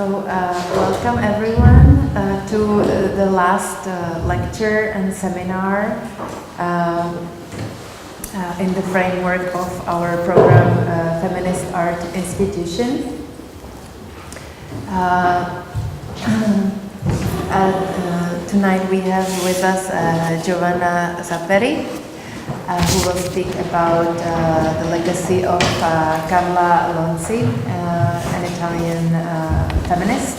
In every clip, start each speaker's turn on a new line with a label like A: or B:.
A: Welcome everyone to the last lecture and seminar in the framework of our program Feminist Art Institution. Tonight we have with us Giovanna Zapperi, who will speak about the legacy of Carla Lonzi, an Italian feminist.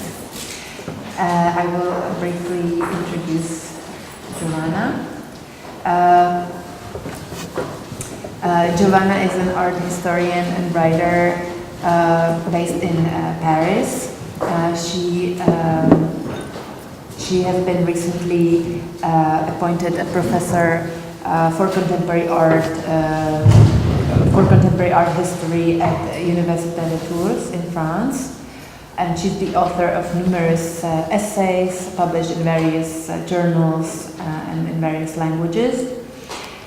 A: I will briefly introduce Giovanna. Giovanna is an art historian and writer based in Paris. She has been recently appointed a professor for contemporary art history at Université de Tours in France, and she's the author of numerous essays published in various journals and in various languages.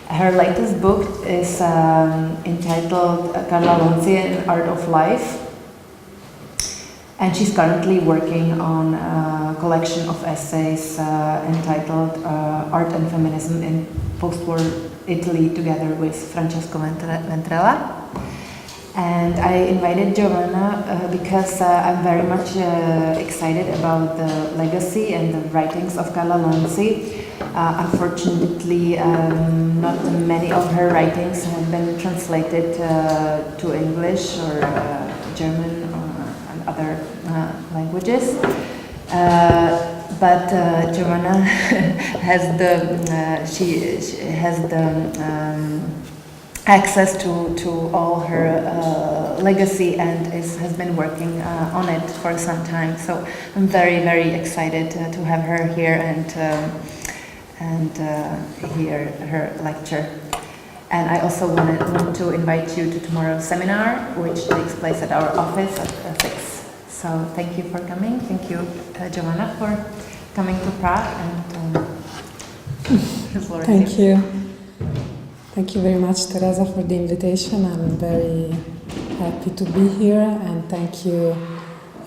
A: Her latest book is entitled Carla Lonzi, An Art of Life, and she's currently working on a collection of essays entitled Art and Feminism in Post-War Italy, together with Francesco Ventrella. And I invited Giovanna because I'm very much excited about the legacy and the writings of Carla Lonzi. Unfortunately, not many of her writings have been translated to English or German and other languages. But Giovanna has the access to all her legacy and has been working on it for some time. So I'm very, very excited to have her here and hear her lecture. And I also want to invite you to tomorrow's seminar, which takes place at our office at 6. So thank you for coming. Thank you, Giovanna, for coming to Prague. And
B: thank you. Thank you very much, Teresa, for the invitation. I'm very happy to be here, and thank you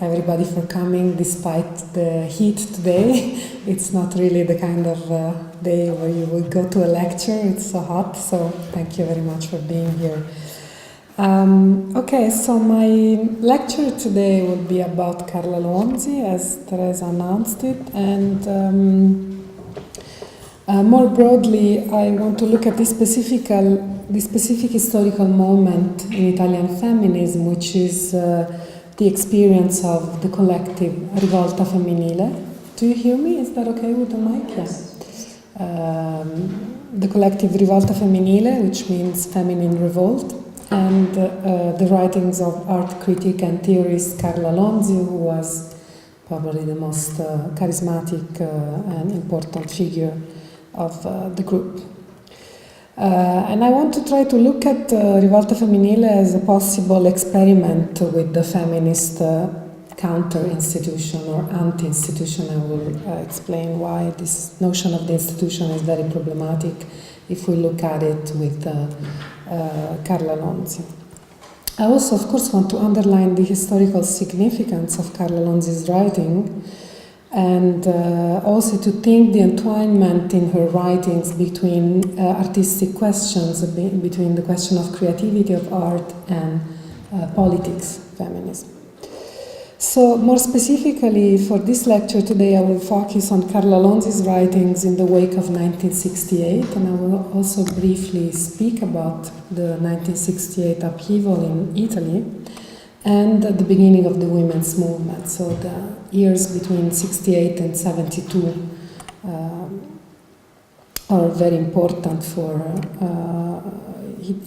B: everybody for coming despite the heat today. It's not really the kind of day where you would go to a lecture. It's so hot, so thank you very much for being here. Okay, so my lecture today will be about Carla Lonzi, as Teresa announced it, and more broadly, I want to look at this specific historical moment in Italian feminism, which is the experience of the collective Rivolta Femminile. Do you hear me? Is that okay with the mic? Yes. The collective Rivolta Femminile, which means feminine revolt, and the writings of art critic and theorist Carla Lonzi, who was probably the most charismatic and important figure of the group. And I want to try to look at Rivolta Femminile as a possible experiment with the feminist counter-institution or anti-institution. I will explain why this notion of the institution is very problematic if we look at it with Carla Lonzi. I also, of course, want to underline the historical significance of Carla Lonzi's writing, and also to think the entwinement in her writings between artistic questions, between the question of creativity of art and politics, feminism. So more specifically for this lecture today, I will focus on Carla Lonzi's writings in the wake of 1968, and I will also briefly speak about the 1968 upheaval in Italy and the beginning of the women's movement. So the years between 68 and 72 are very important for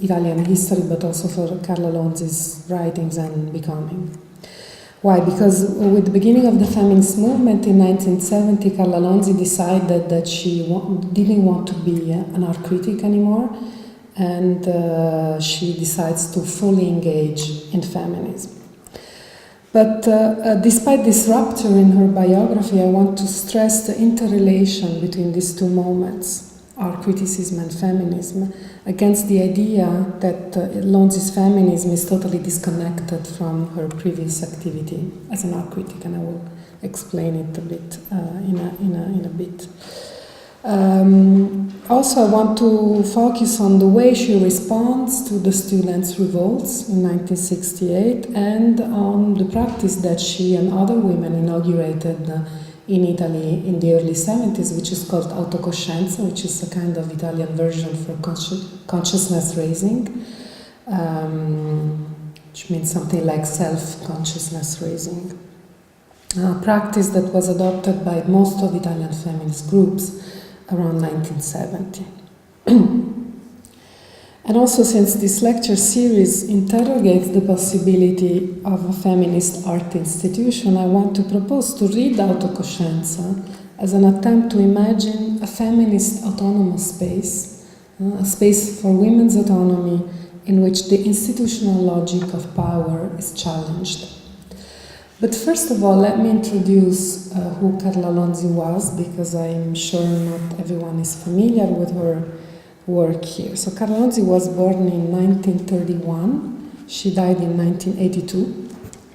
B: Italian history, but also for Carla Lonzi's writings and becoming. Why? Because with the beginning of the feminist movement in 1970, Carla Lonzi decided that she didn't want to be an art critic anymore, and she decides to fully engage in feminism. But despite this rupture in her biography, I want to stress the interrelation between these two moments. art criticism and feminism, against the idea that Lonzi's feminism is totally disconnected from her previous activity as an art critic, and I will explain it a bit in a bit. Also, I want to focus on the way she responds to the students' revolts in 1968 and on the practice that she and other women inaugurated in Italy in the early 70s, which is called Autocoscienza, which is a kind of Italian version for consciousness raising, which means something like self-consciousness raising. A practice that was adopted by most of Italian feminist groups around 1970. And also, since this lecture series interrogates the possibility of a feminist art institution, I want to propose to read Autocoscienza as an attempt to imagine a feminist autonomous space, a space for women's autonomy in which the institutional logic of power is challenged. But first of all, let me introduce who Carla Lonzi was, because I'm sure not everyone is familiar with her work here. So Carla Lonzi was born in 1931. She died in 1982,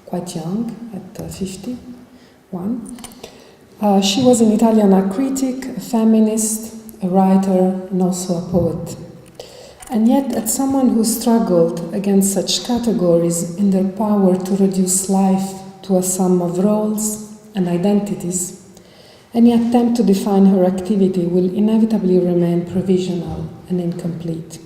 B: quite young, at 51. She was an Italian art critic, a feminist, a writer, and also a poet. And yet, as someone who struggled against such categories in their power to reduce life to a sum of roles and identities, any attempt to define her activity will inevitably remain provisional and incomplete.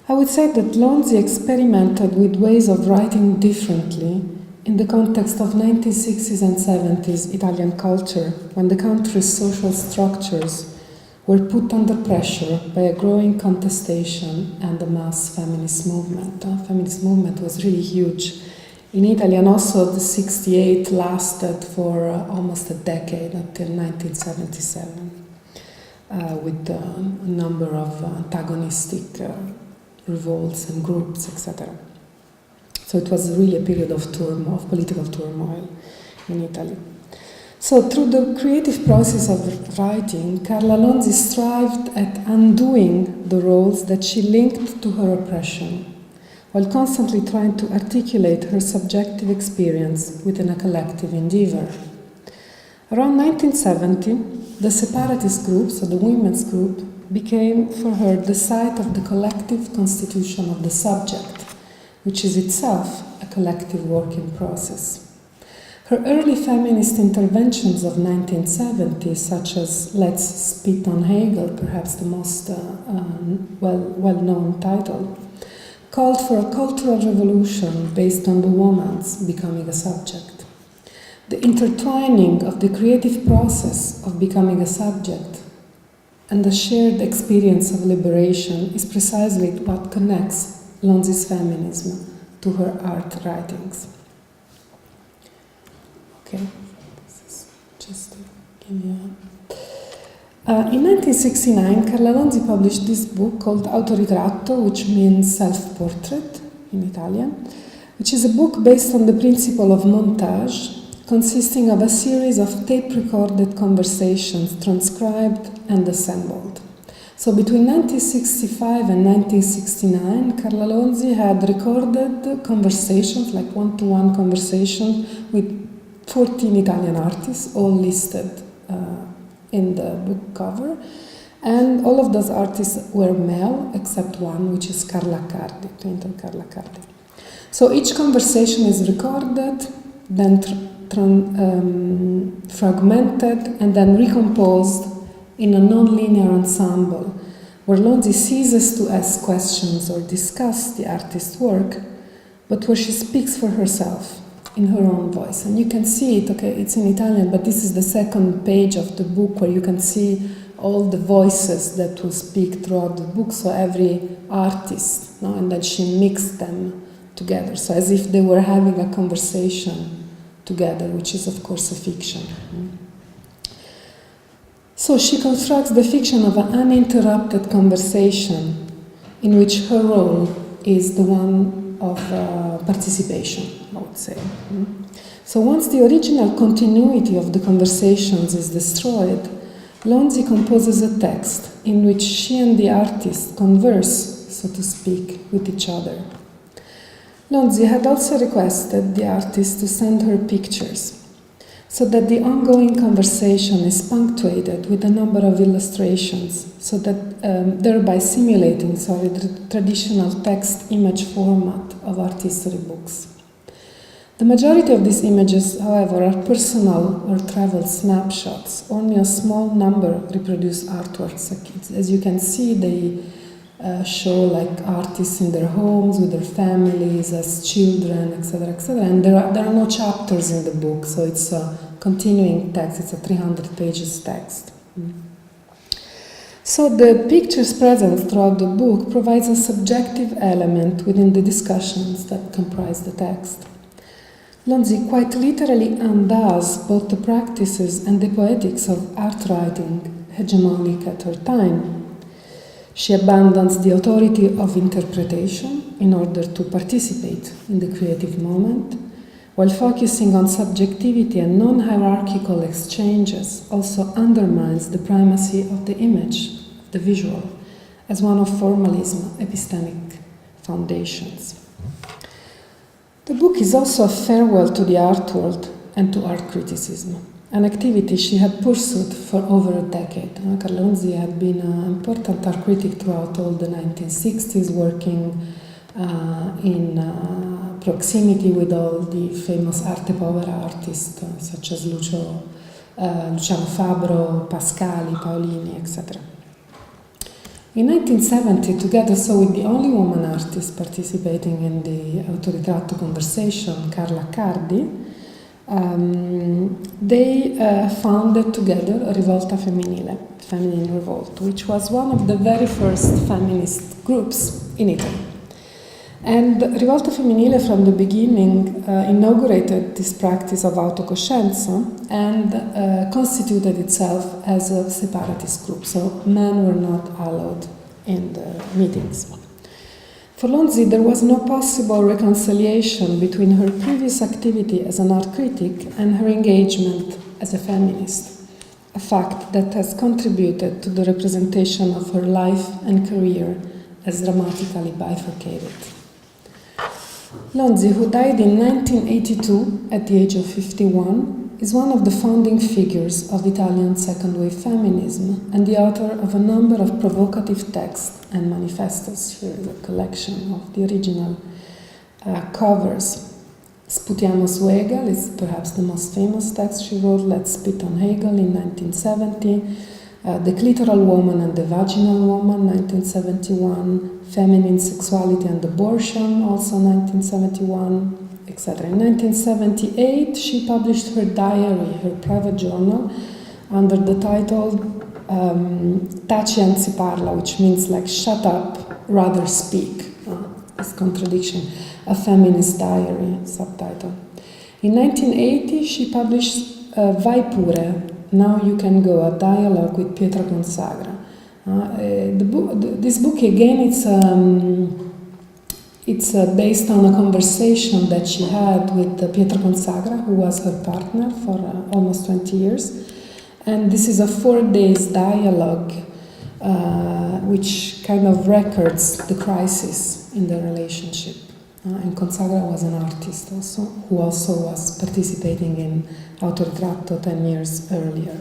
B: I would say that Lonzi experimented with ways of writing differently in the context of 1960s and 70s Italian culture, when the country's social structures were put under pressure by a growing contestation and the mass feminist movement. The feminist movement was really huge in Italy, and also the 68 lasted for almost a decade, until 1977, with a number of antagonistic revolts and groups, etc. So it was really a period of turmoil, of political turmoil in Italy. So through the creative process of writing, Carla Lonzi strived at undoing the roles that she linked to her oppression, while constantly trying to articulate her subjective experience within a collective endeavor. Around 1970, the separatist group, so the women's group, became for her the site of the collective constitution of the subject, which is itself a collective working process. Her early feminist interventions of 1970, such as Let's Spit on Hegel, perhaps the most well-known title, called for a cultural revolution based on the woman's becoming a subject. The intertwining of the creative process of becoming a subject and the shared experience of liberation is precisely what connects Lonzi's feminism to her art writings. Okay, this is just to give you in 1969, Carla Lonzi published this book called Autoritratto, which means self-portrait in Italian, which is a book based on the principle of montage, consisting of a series of tape-recorded conversations transcribed and assembled. So between 1965 and 1969, Carla Lonzi had recorded conversations, like one-to-one conversations, with 14 Italian artists, all listed in the book cover, and all of those artists were male except one, which is Carla Cardi, painter Carla Cardi. So each conversation is recorded, then fragmented, and then recomposed in a non-linear ensemble, where Lonzi ceases to ask questions or discuss the artist's work, but where she speaks for herself in her own voice. And you can see it, okay, it's in Italian, but this is the second page of the book where you can see all the voices that will speak throughout the book, so every artist, no? And then she mixed them together, so as if they were having a conversation together, which is of course a fiction. So she constructs the fiction of an uninterrupted conversation in which her role is the one of participation, I would say. So once the original continuity of the conversations is destroyed, Lonzi composes a text in which she and the artist converse, so to speak, with each other. Lonzi had also requested the artist to send her pictures, so that the ongoing conversation is punctuated with a number of illustrations, so that thereby simulating the traditional text-image format of art history books. The majority of these images, however, are personal or travel snapshots. Only a small number reproduce artworks. As you can see, they show like artists in their homes with their families as children, etc., etc. And there are no chapters in the book, so it's a continuing text. It's a 300 pages text. So the pictures present throughout the book provides a subjective element within the discussions that comprise the text. Lonzi quite literally undoes both the practices and the poetics of art writing hegemonic at her time. She abandons the authority of interpretation in order to participate in the creative moment, while focusing on subjectivity and non-hierarchical exchanges also undermines the primacy of the image, the visual, as one of formalism epistemic foundations. The book is also a farewell to the art world and to art criticism, an activity she had pursued for over a decade. Carla Lonzi had been an important art critic throughout all the 1960s, working in proximity with all the famous arte povera artists such as Luciano Fabro, Pascali, Paolini, etc. In 1970, together with the only woman artist participating in the autoritratto conversation, Carla Cardi, they founded together Rivolta Femminile, Feminine Revolt, which was one of the very first feminist groups in Italy. And Rivolta Femminile from the beginning inaugurated this practice of autocoscienza and constituted itself as a separatist group, so men were not allowed in the meetings. For Lonzi, there was no possible reconciliation between her previous activity as an art critic and her engagement as a feminist, a fact that has contributed to the representation of her life and career as dramatically bifurcated. Lonzi, who died in 1982 at the age of 51, is one of the founding figures of Italian second-wave feminism and the author of a number of provocative texts and manifestos. Here is a collection of the original covers. Sputiamo su Hegel is perhaps the most famous text she wrote. Let's Spit on Hegel in 1970. The Clitoral Woman and the Vaginal Woman, 1971. Feminine Sexuality and Abortion, also 1971, etc. In 1978, she published her diary, her private journal, under the title Taci anzi parla, which means like shut up, rather speak. This contradiction, a feminist diary, subtitle. In 1980, she published Vai pure, Now You Can Go, a dialogue with Pietra Consagra. This book again, it's based on a conversation that she had with Pietra Consagra, who was her partner for almost 20 years. And this is a 4 days dialogue which kind of records the crisis in the relationship. And Consagra was an artist also, who also was participating in Autoritratto 10 years earlier.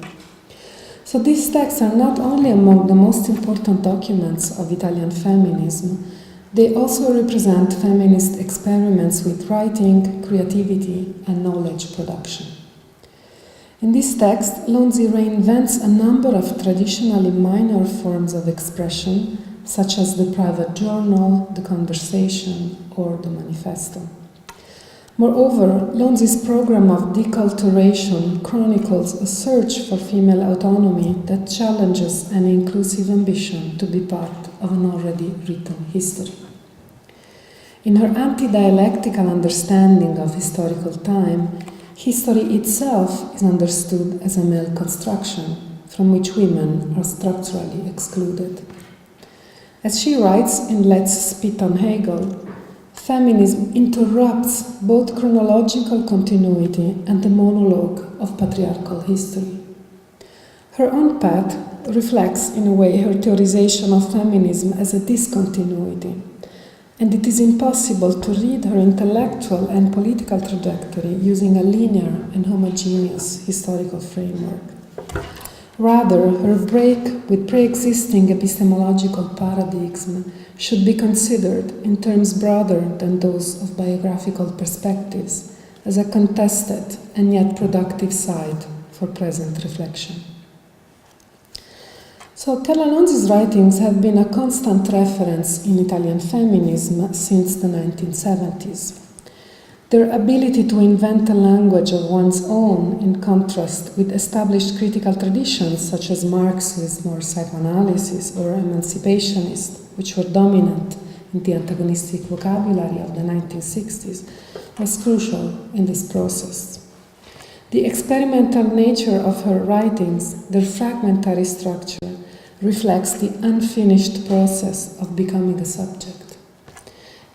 B: So these texts are not only among the most important documents of Italian feminism, they also represent feminist experiments with writing, creativity, and knowledge production. In this text, Lonzi reinvents a number of traditionally minor forms of expression, such as the private journal, the conversation, or the manifesto. Moreover, Lonzi's program of deculturation chronicles a search for female autonomy that challenges an inclusive ambition to be part of an already written history. In her anti-dialectical understanding of historical time, history itself is understood as a male construction from which women are structurally excluded. As she writes in Let's Spit on Hegel, feminism interrupts both chronological continuity and the monologue of patriarchal history. Her own path reflects, in a way, her theorization of feminism as a discontinuity. And it is impossible to read her intellectual and political trajectory using a linear and homogeneous historical framework. Rather, her break with pre-existing epistemological paradigms should be considered in terms broader than those of biographical perspectives, as a contested and yet productive site for present reflection. So Carla Lonzi's writings have been a constant reference in Italian feminism since the 1970s. Their ability to invent a language of one's own in contrast with established critical traditions such as Marxism or psychoanalysis or emancipationist, which were dominant in the antagonistic vocabulary of the 1960s, was crucial in this process. The experimental nature of her writings, their fragmentary structure, reflects the unfinished process of becoming a subject.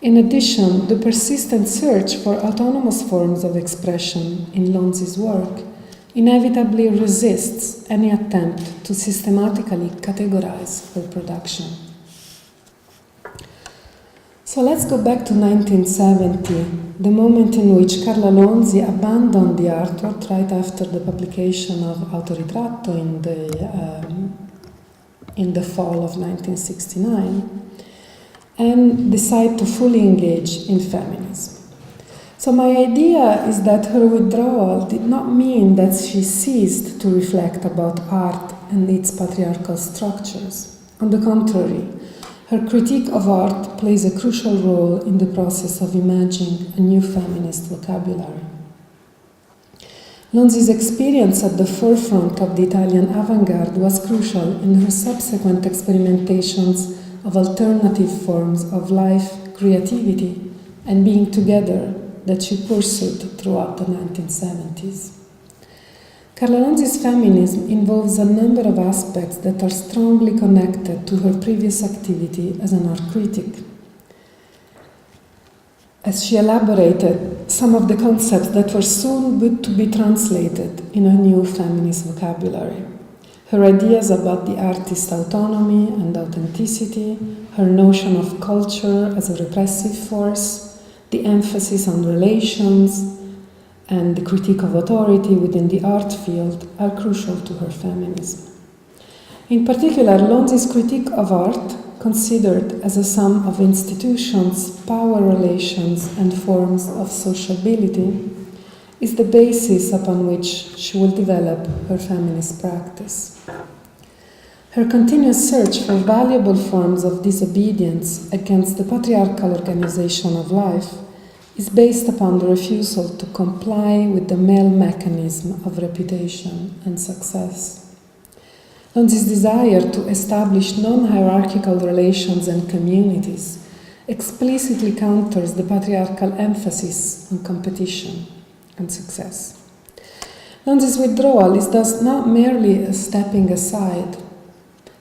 B: In addition, the persistent search for autonomous forms of expression in Lonzi's work inevitably resists any attempt to systematically categorize her production. So let's go back to 1970, the moment in which Carla Lonzi abandoned the artwork right after the publication of Autoritratto in the fall of 1969, and decided to fully engage in feminism. So my idea is that her withdrawal did not mean that she ceased to reflect about art and its patriarchal structures. On the contrary, her critique of art plays a crucial role in the process of imagining a new feminist vocabulary. Lonzi's experience at the forefront of the Italian avant-garde was crucial in her subsequent experimentations of alternative forms of life, creativity, and being together that she pursued throughout the 1970s. Carla Lonzi's feminism involves a number of aspects that are strongly connected to her previous activity as an art critic. As she elaborated some of the concepts that were soon to be translated in a new feminist vocabulary. Her ideas about the artist's autonomy and authenticity, her notion of culture as a repressive force, the emphasis on relations, and the critique of authority within the art field are crucial to her feminism. In particular, Lonzi's critique of art, considered as a sum of institutions, power relations, and forms of sociability, is the basis upon which she will develop her feminist practice. Her continuous search for valuable forms of disobedience against the patriarchal organization of life is based upon the refusal to comply with the male mechanism of reputation and success. Lonzi's desire to establish non-hierarchical relations and communities explicitly counters the patriarchal emphasis on competition and success. Lonzi's withdrawal is thus not merely a stepping aside.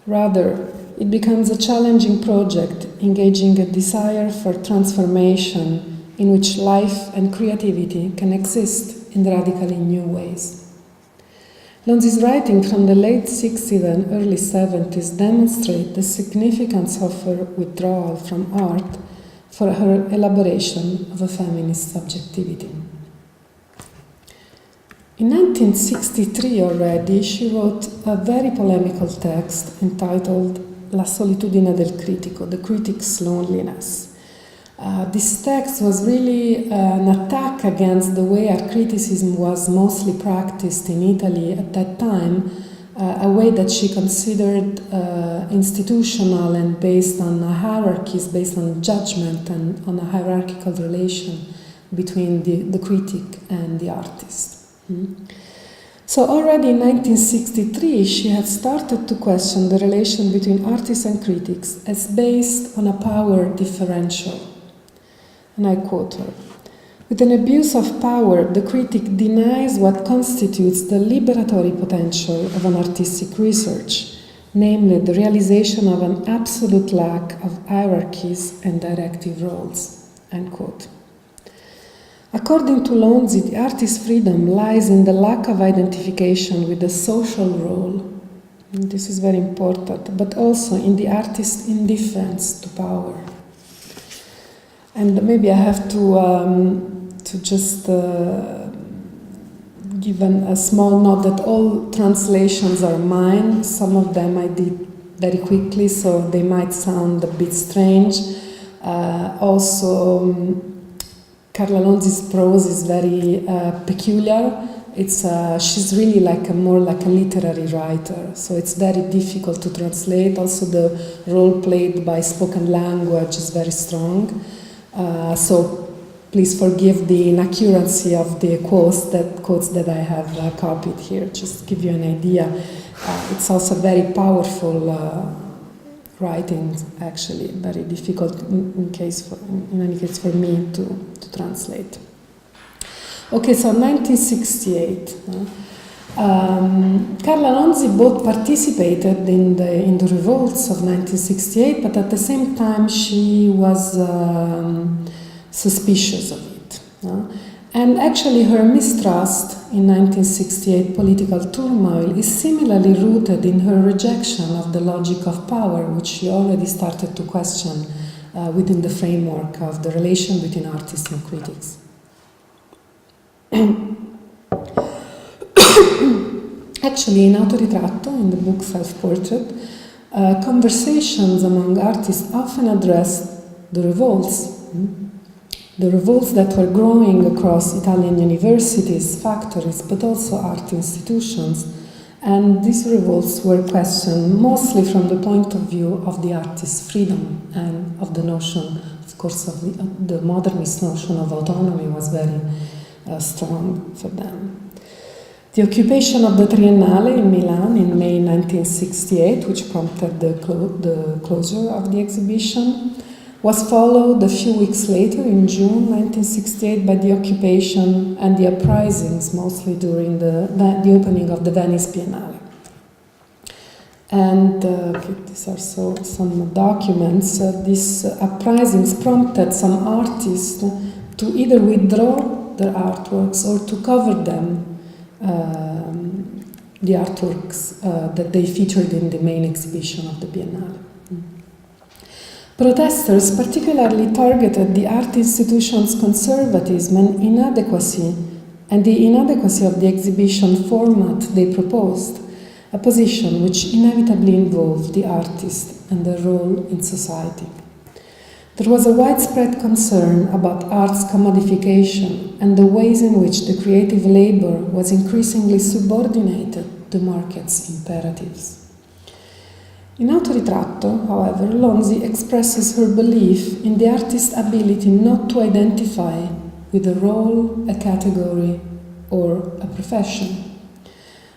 B: Rather, it becomes a challenging project engaging a desire for transformation in which life and creativity can exist in radically new ways. Lonzi's writing from the late 60s and early 70s demonstrate the significance of her withdrawal from art for her elaboration of a feminist subjectivity. In 1963 already, she wrote a very polemical text entitled La solitudine del critico, the critic's loneliness. This text was really an attack against the way art criticism was mostly practiced in Italy at that time, a way that she considered institutional and based on hierarchies, based on judgment and on a hierarchical relation between the critic and the artist. So already in 1963, she had started to question the relation between artists and critics as based on a power differential. And I quote her, "With an abuse of power, the critic denies what constitutes the liberatory potential of an artistic research, namely the realization of an absolute lack of hierarchies and directive roles." End quote. According to Lonzi, the artist's freedom lies in the lack of identification with the social role And this is very important, but also in the artist's indifference to power. And maybe I have to just give a small note that all translations are mine. Some of them I did very quickly, so they might sound a bit strange. Also, Carla Lonzi's prose is very peculiar. She's really more like a literary writer, so it's very difficult to translate. Also, the role played by spoken language is very strong. So please forgive the inaccuracy of the quotes that I have copied here, just to give you an idea. It's also very powerful writing, actually, very difficult in any case for me to translate. Okay, so 1968. Carla Lonzi both participated in the revolts of 1968, but at the same time she was suspicious of it. And actually her mistrust in 1968 political turmoil is similarly rooted in her rejection of the logic of power, which she already started to question within the framework of the relation between artists and critics. Actually, in Autoritratto, in the book Self-Portrait, conversations among artists often addressed the revolts that were growing across Italian universities, factories, but also art institutions. And these revolts were questioned mostly from the point of view of the artist's freedom and of the notion, of course, of the modernist notion of autonomy was very strong for them. The occupation of the Triennale in Milan in May 1968, which prompted the closure of the exhibition, was followed a few weeks later in June 1968 by the occupation and the uprisings, mostly during the opening of the Venice Biennale. And these are some documents. These uprisings prompted some artists to either withdraw their artworks or to cover them, the artworks that they featured in the main exhibition of the Biennale. Protesters particularly targeted the art institution's conservatism and inadequacy, and the inadequacy of the exhibition format they proposed, a position which inevitably involved the artist and their role in society. There was a widespread concern about art's commodification and the ways in which the creative labor was increasingly subordinated to market's imperatives. In Autoritratto, however, Lonzi expresses her belief in the artist's ability not to identify with a role, a category, or a profession.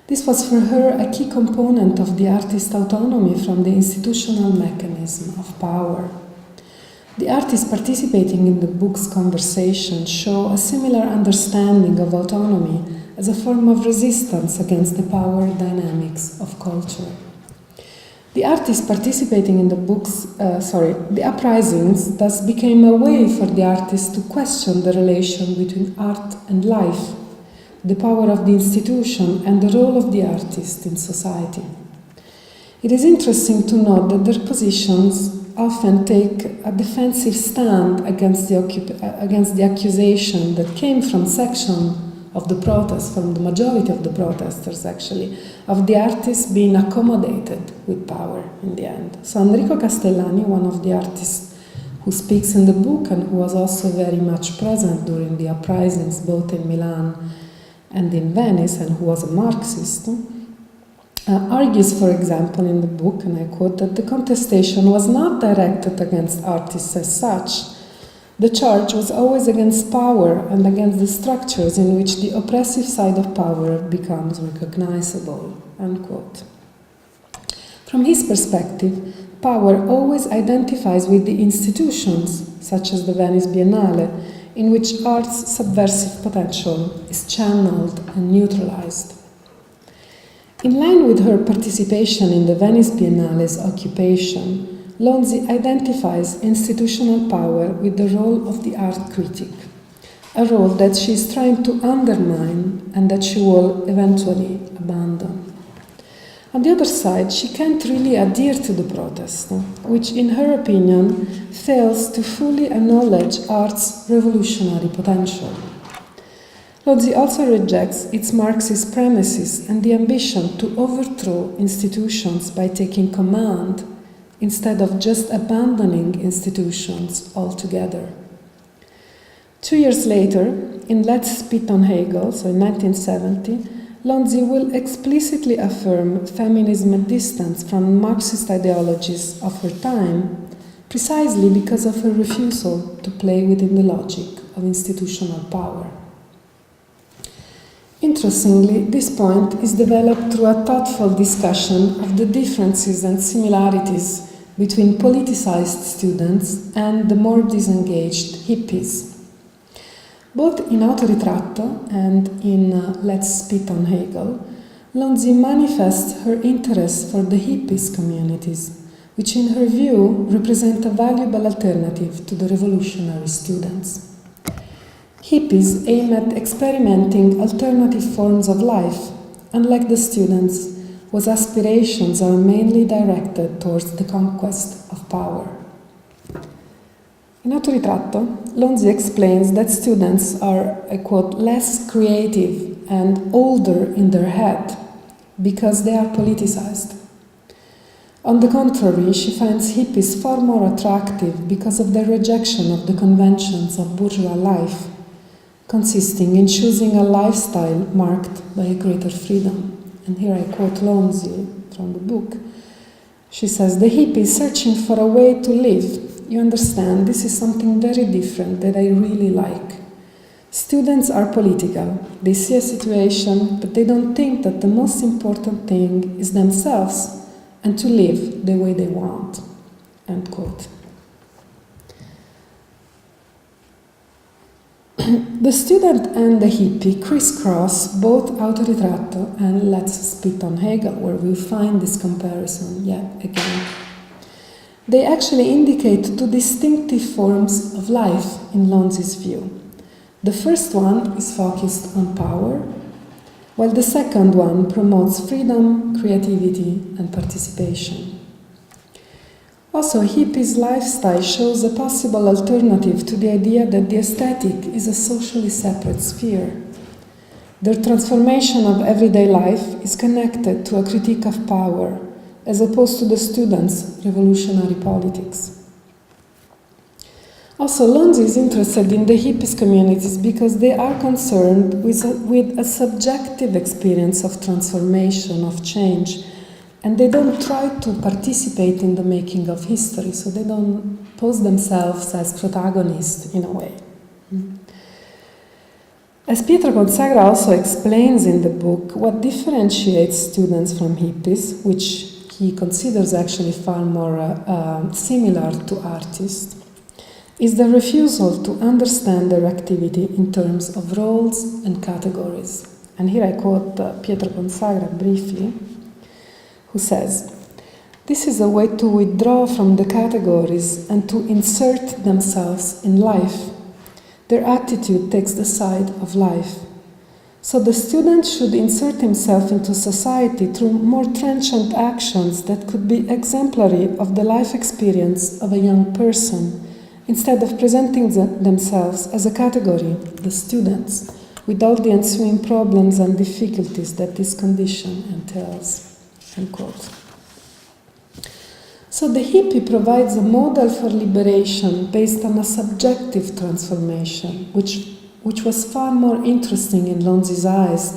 B: This was for her a key component of the artist's autonomy from the institutional mechanism of power. The artists participating in the book's conversation show a similar understanding of autonomy as a form of resistance against the power dynamics of culture. The artists participating in the uprisings thus became a way for the artists to question the relation between art and life, the power of the institution, and the role of the artist in society. It is interesting to note that their positions often take a defensive stand against the accusation that came from section of the protest, from the majority of the protesters actually, of the artists being accommodated with power in the end. So Enrico Castellani, one of the artists who speaks in the book and who was also very much present during the uprisings both in Milan and in Venice, and who was a Marxist, argues, for example, in the book, and I quote, that the contestation was not directed against artists as such. The charge was always against power and against the structures in which the oppressive side of power becomes recognizable, unquote. From his perspective, power always identifies with the institutions, such as the Venice Biennale, in which art's subversive potential is channeled and neutralized. In line with her participation in the Venice Biennale's occupation, Lonzi identifies institutional power with the role of the art critic, a role that she is trying to undermine and that she will eventually abandon. On the other side, she can't really adhere to the protest, which in her opinion fails to fully acknowledge art's revolutionary potential. Lonzi also rejects its Marxist premises and the ambition to overthrow institutions by taking command instead of just abandoning institutions altogether. 2 years later, in Let's Spit on Hegel, so in 1970, Lonzi will explicitly affirm feminism at distance from Marxist ideologies of her time, precisely because of her refusal to play within the logic of institutional power. Interestingly, this point is developed through a thoughtful discussion of the differences and similarities between politicized students and the more disengaged hippies. Both in Autoritratto and in Let's Spit on Hegel, Lonzi manifests her interest for the hippies communities, which in her view represent a valuable alternative to the revolutionary students. Hippies aim at experimenting alternative forms of life, unlike the students, whose aspirations are mainly directed towards the conquest of power. In Autoritratto, Lonzi explains that students are, I quote, less creative and older in their head because they are politicized. On the contrary, she finds hippies far more attractive because of their rejection of the conventions of bourgeois life, consisting in choosing a lifestyle marked by a greater freedom. And here I quote Lonzi from the book. She says, "The hippie is searching for a way to live. You understand, this is something very different that I really like. Students are political. They see a situation, but they don't think that the most important thing is themselves and to live the way they want." End quote. The student and the hippie crisscross both Autoritratto and Let's Spit on Hegel, where we find this comparison yet again. They actually indicate two distinctive forms of life in Lonzi's view. The first one is focused on power, while the second one promotes freedom, creativity, and participation. Also, hippies' lifestyle shows a possible alternative to the idea that the aesthetic is a socially separate sphere. Their transformation of everyday life is connected to a critique of power, as opposed to the students' revolutionary politics. Also, Lonzi is interested in the hippies communities because they are concerned with a subjective experience of transformation, of change, and they don't try to participate in the making of history, so they don't pose themselves as protagonists in a way. As Pietro Consagra also explains in the book, what differentiates students from hippies, which he considers actually far more similar to artists, is the refusal to understand their activity in terms of roles and categories. And here I quote Pietro Consagra briefly, who says, "This is a way to withdraw from the categories and to insert themselves in life. Their attitude takes the side of life. So the student should insert himself into society through more trenchant actions that could be exemplary of the life experience of a young person, instead of presenting themselves as a category, the students, with all the ensuing problems and difficulties that this condition entails." End quote. So the hippie provides a model for liberation based on a subjective transformation, which was far more interesting in Lonzi's eyes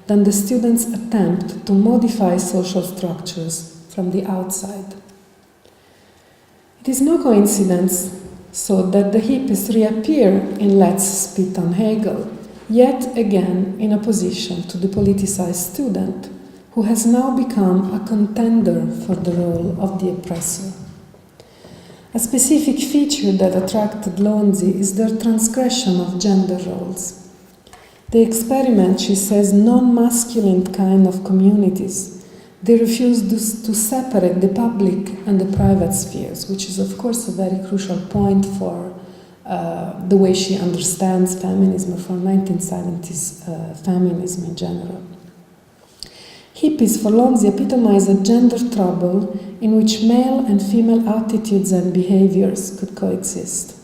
B: than the students' attempt to modify social structures from the outside. It is no coincidence, so, that the hippies reappear in Let's Spit on Hegel, yet again in opposition to the politicized student, who has now become a contender for the role of the oppressor. A specific feature that attracted Lonzi is their transgression of gender roles. They experiment, she says, non-masculine kind of communities. They refuse to separate the public and the private spheres, which is of course a very crucial point for the way she understands feminism, or for 1970s feminism in general. Hippies for Lonzi epitomize a gender trouble in which male and female attitudes and behaviors could coexist.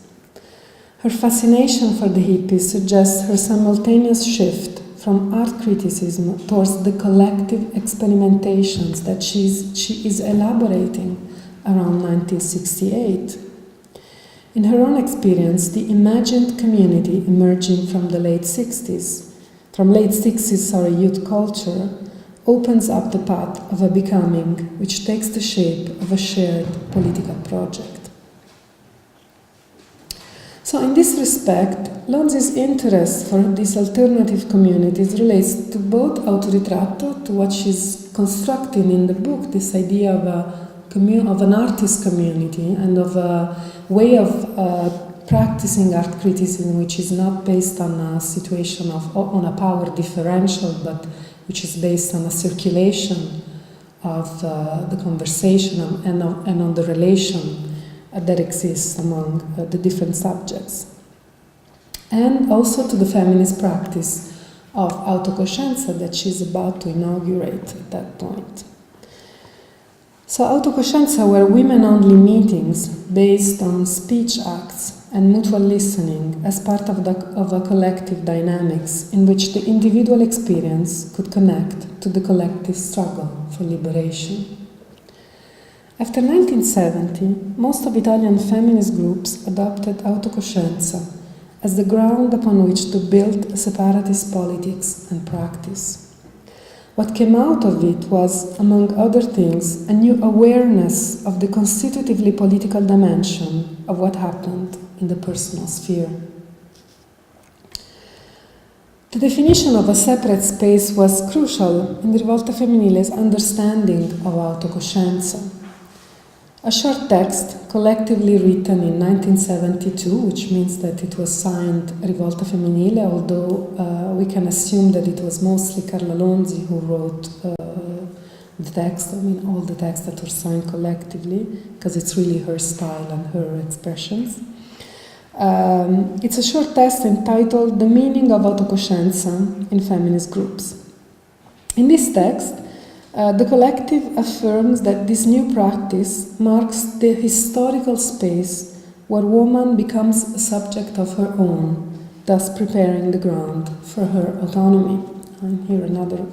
B: Her fascination for the hippies suggests her simultaneous shift from art criticism towards the collective experimentations that she is elaborating around 1968. In her own experience, the imagined community emerging from the late 60s youth culture, opens up the path of a becoming which takes the shape of a shared political project. So in this respect, Lonzi's interest for these alternative communities relates to both autoritratto, to what she's constructing in the book, this idea of an artist community and of a way of practicing art criticism which is not based on a situation on a power differential, but which is based on a circulation of the conversation and on the relation that exists among the different subjects. And also to the feminist practice of autocoscienza that she's about to inaugurate at that point. So autocoscienza were women-only meetings based on speech acts and mutual listening as part of a collective dynamics in which the individual experience could connect to the collective struggle for liberation. After 1970, most of Italian feminist groups adopted autocoscienza as the ground upon which to build separatist politics and practice. What came out of it was, among other things, a new awareness of the constitutively political dimension of what happened in the personal sphere. The definition of a separate space was crucial in the Rivolta Femminile's understanding of autocoscienza. A short text, collectively written in 1972, which means that it was signed Rivolta Femminile, although we can assume that it was mostly Carla Lonzi who wrote the text, all the texts that were signed collectively, because it's really her style and her expressions. It's a short text entitled The Meaning of Autocoscienza in Feminist Groups. In this text, the collective affirms that this new practice marks the historical space where woman becomes a subject of her own, thus preparing the ground for her autonomy. And here another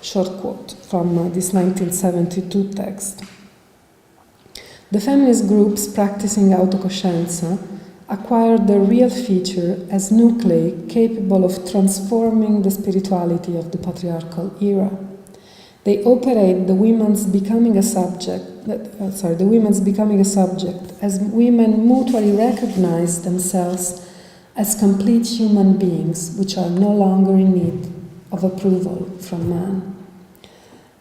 B: short quote from this 1972 text. The feminist groups practicing autocoscienza acquired their real feature as nuclei capable of transforming the spirituality of the patriarchal era. They operate the women's becoming a subject as women mutually recognize themselves as complete human beings which are no longer in need of approval from man.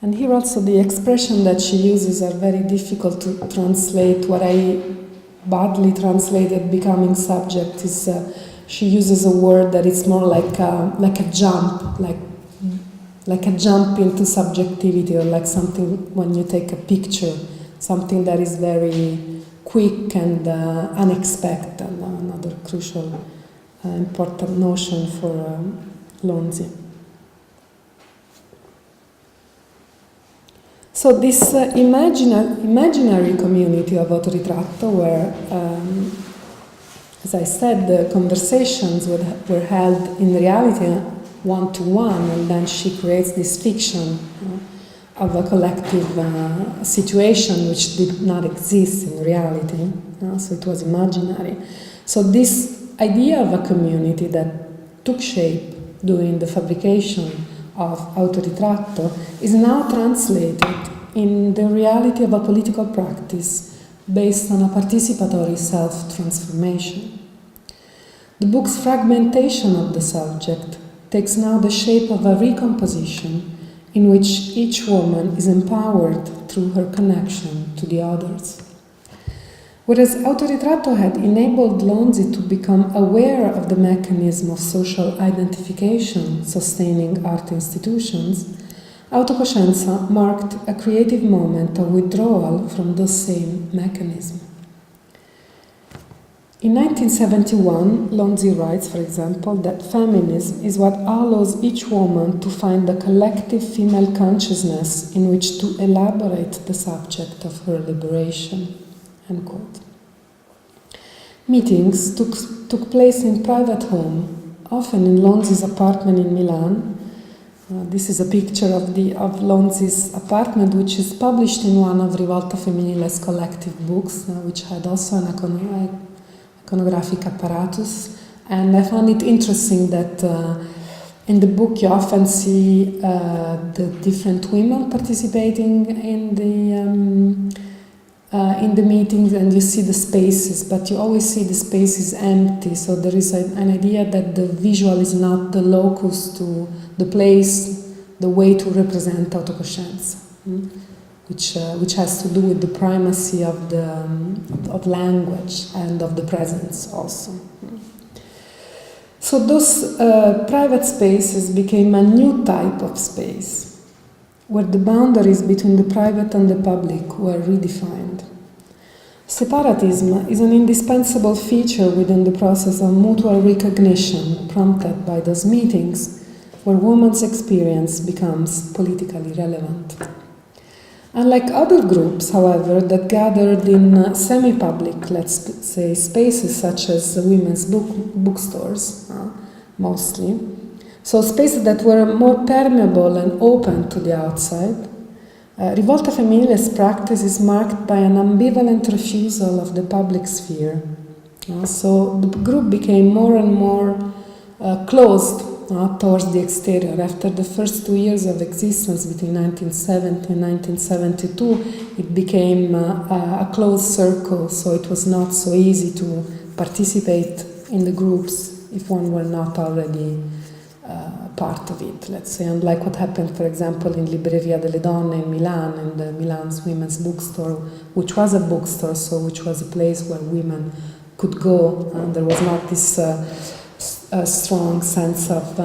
B: And here also the expression that she uses are very difficult to translate. What I badly translated becoming subject is she uses a word that is more like a jump, like a jump into subjectivity, or like something when you take a picture, something that is very quick and unexpected, another crucial, important notion for Lonzi. So this imaginary community of autoritratto where, as I said, the conversations were held in reality one-to-one, and then she creates this fiction of a collective situation which did not exist in reality, so it was imaginary. So this idea of a community that took shape during the fabrication of autoritratto is now translated in the reality of a political practice based on a participatory self-transformation. The book's fragmentation of the subject takes now the shape of a recomposition in which each woman is empowered through her connection to the others. Whereas autoritratto had enabled Lonzi to become aware of the mechanism of social identification sustaining art institutions, autocoscienza marked a creative moment of withdrawal from the same mechanism. In 1971, Lonzi writes, for example, that feminism is what allows each woman to find a collective female consciousness in which to elaborate the subject of her liberation. End quote. Meetings took place in private home, often in Lonzi's apartment in Milan. This is a picture of Lonzi's apartment, which is published in one of Rivolta Femminile's collective books, which had also an iconographic apparatus. And I found it interesting that in the book you often see the different women participating in the meetings, and you see the spaces, but you always see the spaces empty. So there is an idea that the visual is not the locus to the place, the way to represent autocoscienza, which has to do with the primacy of language and of the presence also. So those private spaces became a new type of space, where the boundaries between the private and the public were redefined. Separatism is an indispensable feature within the process of mutual recognition prompted by those meetings, where women's experience becomes politically relevant. Unlike other groups, however, that gathered in semi-public, let's say, spaces such as women's bookstores, mostly, so spaces that were more permeable and open to the outside, Rivolta Femminile's practice is marked by an ambivalent refusal of the public sphere. So the group became more and more closed towards the exterior. After the first 2 years of existence, between 1970 and 1972, it became a closed circle, so it was not so easy to participate in the groups if one were not already part of it, let's say, unlike what happened, for example, in Libreria delle Donne in Milan, in the Milan's women's bookstore, which was a bookstore, so which was a place where women could go, and there was not this strong sense of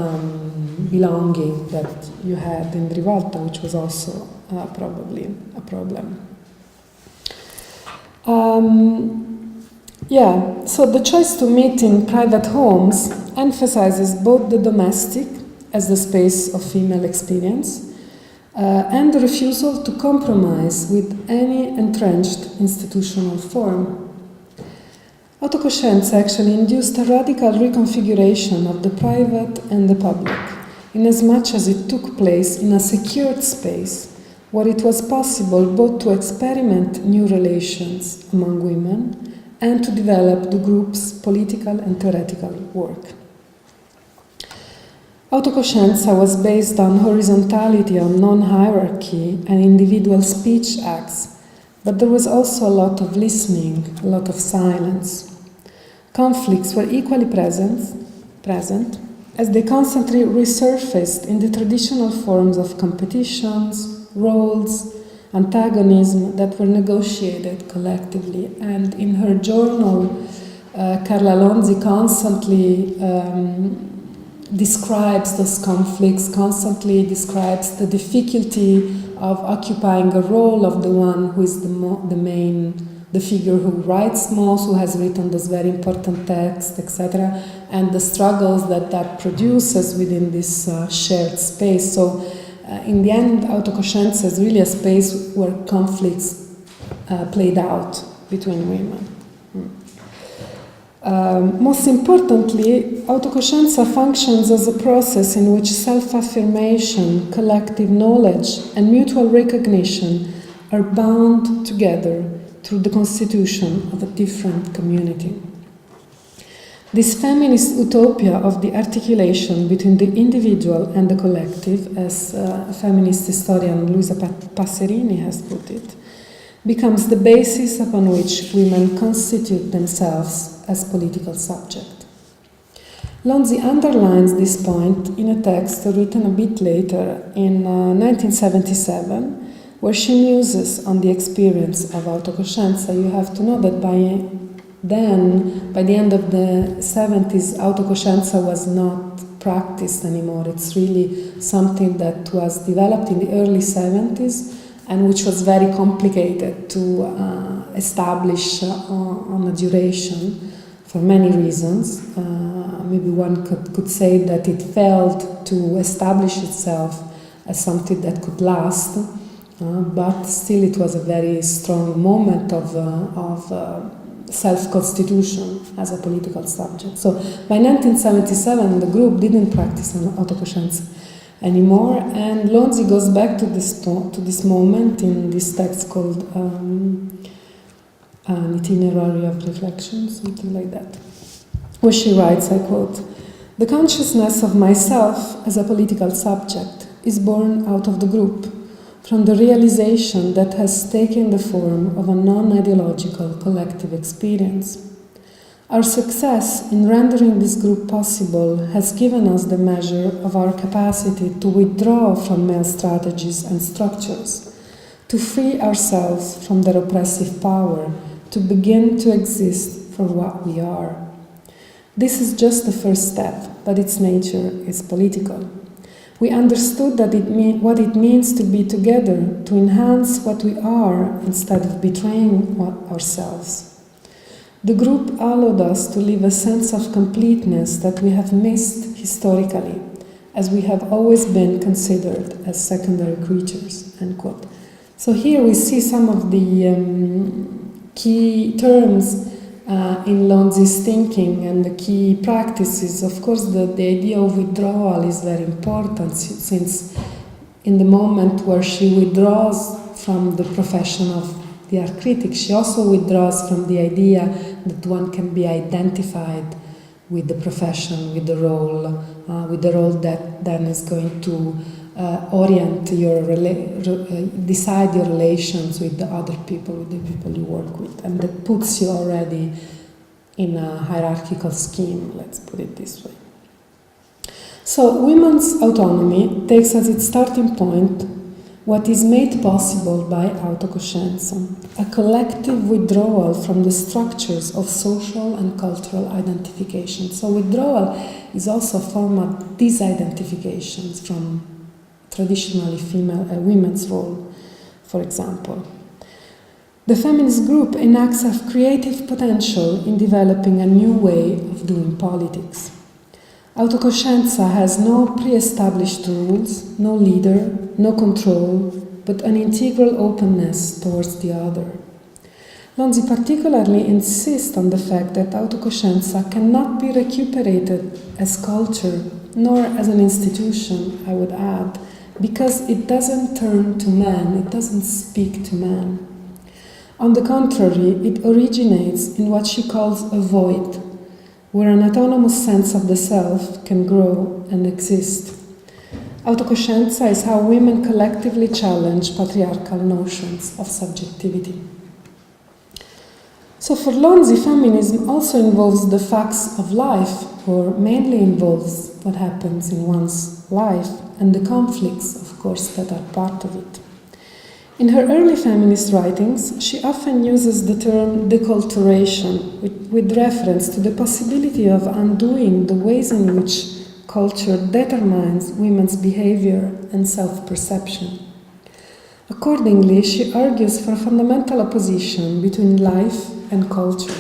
B: belonging that you had in Rivolta, which was also probably a problem. So the choice to meet in private homes emphasizes both the domestic as the space of female experience and the refusal to compromise with any entrenched institutional form. Autocoscienza actually induced a radical reconfiguration of the private and the public, in as much as it took place in a secured space where it was possible both to experiment new relations among women and to develop the group's political and theoretical work. Autocoscienza was based on horizontality, on non-hierarchy and individual speech acts, but there was also a lot of listening, a lot of silence. Conflicts were equally present as they constantly resurfaced in the traditional forms of competitions, roles, antagonism that were negotiated collectively. And in her journal, Carla Lonzi constantly describes those conflicts, constantly describes the difficulty of occupying a role of the one who is the figure who writes most, who has written those very important texts, etc., and the struggles that produces within this shared space. So in the end, Autocoscienza is really a space where conflicts played out between women. Most importantly, Autocoscienza functions as a process in which self-affirmation, collective knowledge, and mutual recognition are bound together through the constitution of a different community. This feminist utopia of the articulation between the individual and the collective, as feminist historian Luisa Passerini has put it, becomes the basis upon which women constitute themselves as political subject. Lonzi underlines this point in a text written a bit later, in 1977, where she muses on the experience of Autocoscienza. You have to know that by the end of the 70s, Autocoscienza was not practiced anymore. It's really something that was developed in the early 70s and which was very complicated to establish on a duration. For for many reasons. Maybe one could say that it failed to establish itself as something that could last, but still it was a very strong moment of self-constitution as a political subject. So by 1977, the group didn't practice autocoscienza anymore, and Lonzi goes back to this moment in this text called An Itinerary of Reflection, something like that, where she writes, I quote, "The consciousness of myself as a political subject is born out of the group, from the realization that has taken the form of a non-ideological collective experience. Our success in rendering this group possible has given us the measure of our capacity to withdraw from male strategies and structures, to free ourselves from their oppressive power, to begin to exist for what we are. This is just the first step, but its nature is political. We understood that what it means to be together, to enhance what we are instead of betraying ourselves. The group allowed us to live a sense of completeness that we have missed historically, as we have always been considered as secondary creatures." End quote. So here we see some of the key terms in Lonzi's thinking and the key practices. Of course, the idea of withdrawal is very important, since in the moment where she withdraws from the profession of the art critic, she also withdraws from the idea that one can be identified with the profession, with the role that then is going to orient decide your relations with the other people, with the people you work with, and that puts you already in a hierarchical scheme, let's put it this way. So women's autonomy takes as its starting point what is made possible by Autocoscienza, a collective withdrawal from the structures of social and cultural identification. So withdrawal is also a form of disidentification from traditionally women's role, for example. The feminist group enacts a creative potential in developing a new way of doing politics. Autocoscienza has no pre-established rules, no leader, no control, but an integral openness towards the other. Lonzi particularly insists on the fact that Autocoscienza cannot be recuperated as culture, nor as an institution, I would add, because it doesn't turn to man, it doesn't speak to man. On the contrary, it originates in what she calls a void, where an autonomous sense of the self can grow and exist. Autocoscienza is how women collectively challenge patriarchal notions of subjectivity. So for Lonzi, feminism also involves the facts of life, or mainly involves what happens in one's life and the conflicts, of course, that are part of it. In her early feminist writings, she often uses the term deculturation with reference to the possibility of undoing the ways in which culture determines women's behavior and self-perception. Accordingly, she argues for a fundamental opposition between life and culture.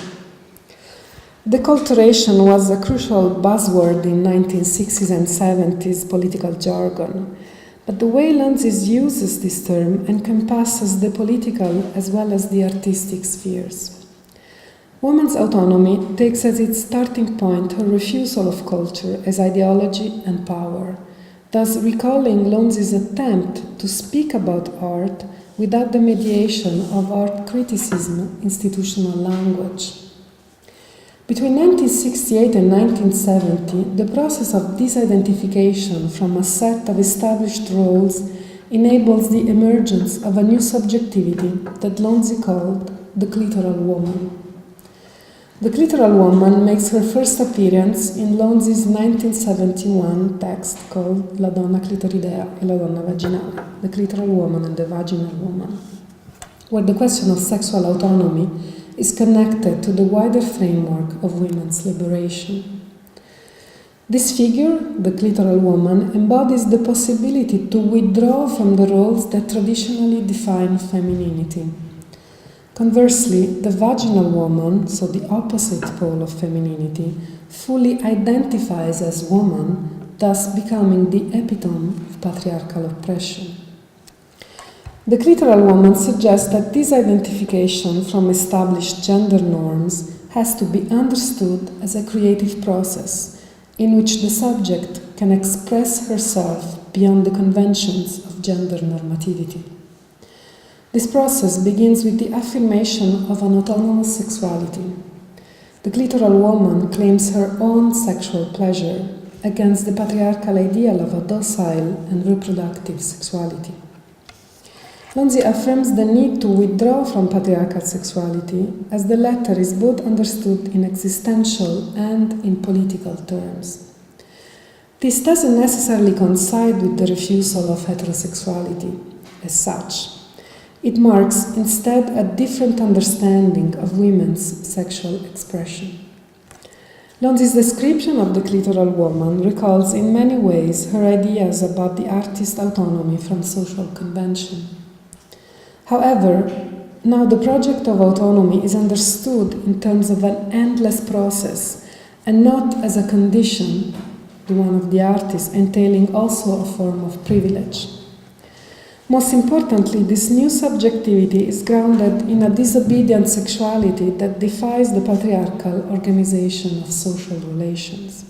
B: Deculturation was a crucial buzzword in 1960s and 70s political jargon. But the way Lonzi uses this term encompasses the political as well as the artistic spheres. Women's autonomy takes as its starting point her refusal of culture as ideology and power, thus recalling Lonzi's attempt to speak about art without the mediation of art criticism, institutional language. Between 1968 and 1970, the process of disidentification from a set of established roles enables the emergence of a new subjectivity that Lonzi called the clitoral woman. The clitoral woman makes her first appearance in Lonzi's 1971 text called La donna clitoridea e la donna vaginale, the clitoral woman and the vaginal woman, where the question of sexual autonomy is connected to the wider framework of women's liberation. This figure, the clitoral woman, embodies the possibility to withdraw from the roles that traditionally define femininity. Conversely, the vaginal woman, so the opposite pole of femininity, fully identifies as woman, thus becoming the epitome of patriarchal oppression. The clitoral woman suggests that this identification from established gender norms has to be understood as a creative process in which the subject can express herself beyond the conventions of gender normativity. This process begins with the affirmation of an autonomous sexuality. The clitoral woman claims her own sexual pleasure against the patriarchal ideal of a docile and reproductive sexuality. Lonzi affirms the need to withdraw from patriarchal sexuality, as the latter is both understood in existential and in political terms. This doesn't necessarily coincide with the refusal of heterosexuality as such. It marks instead a different understanding of women's sexual expression. Lonzi's description of the clitoral woman recalls in many ways her ideas about the artist's autonomy from social convention. However, now the project of autonomy is understood in terms of an endless process and not as a condition, the one of the artist, entailing also a form of privilege. Most importantly, this new subjectivity is grounded in a disobedient sexuality that defies the patriarchal organization of social relations.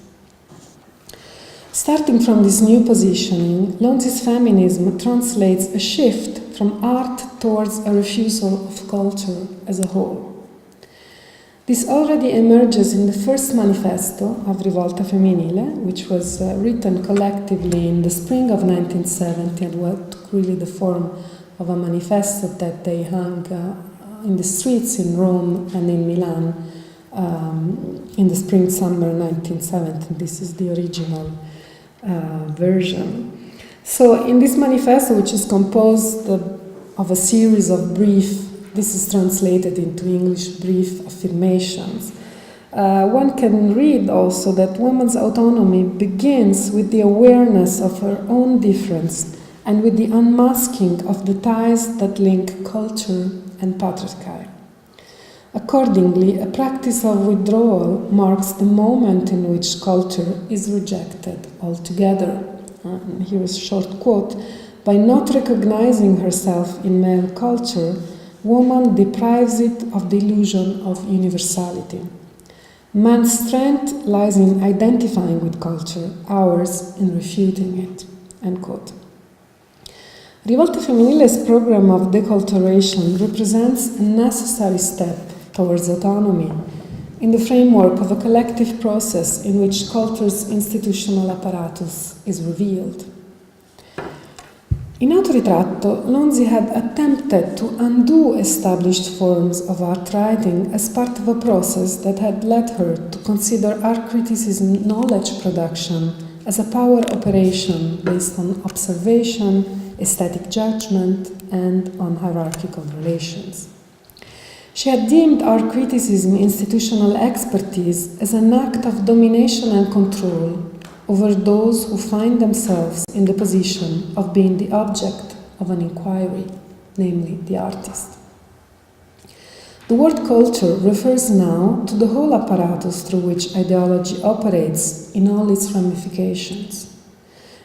B: Starting from this new positioning, Lonzi's feminism translates a shift from art towards a refusal of culture as a whole. This already emerges in the first manifesto of Rivolta Femminile, which was written collectively in the spring of 1970 and what took really the form of a manifesto that they hung in the streets in Rome and in Milan in the spring-summer 1970. This is the original version. So in this manifesto, which is composed of a series of this is translated into English, brief affirmations. One can read also that woman's autonomy begins with the awareness of her own difference and with the unmasking of the ties that link culture and patriarchy. Accordingly, a practice of withdrawal marks the moment in which culture is rejected altogether. And here is a short quote: "By not recognizing herself in male culture, woman deprives it of the illusion of universality. Man's strength lies in identifying with culture, ours in refuting it." End quote. Rivolta Femminile's program of deculturation represents a necessary step towards autonomy in the framework of a collective process in which culture's institutional apparatus is revealed. In Autoritratto, Lonzi had attempted to undo established forms of art writing as part of a process that had led her to consider art criticism knowledge production as a power operation based on observation, aesthetic judgment, and on hierarchical relations. She had deemed art criticism institutional expertise as an act of domination and control over those who find themselves in the position of being the object of an inquiry, namely the artist. The word culture refers now to the whole apparatus through which ideology operates in all its ramifications,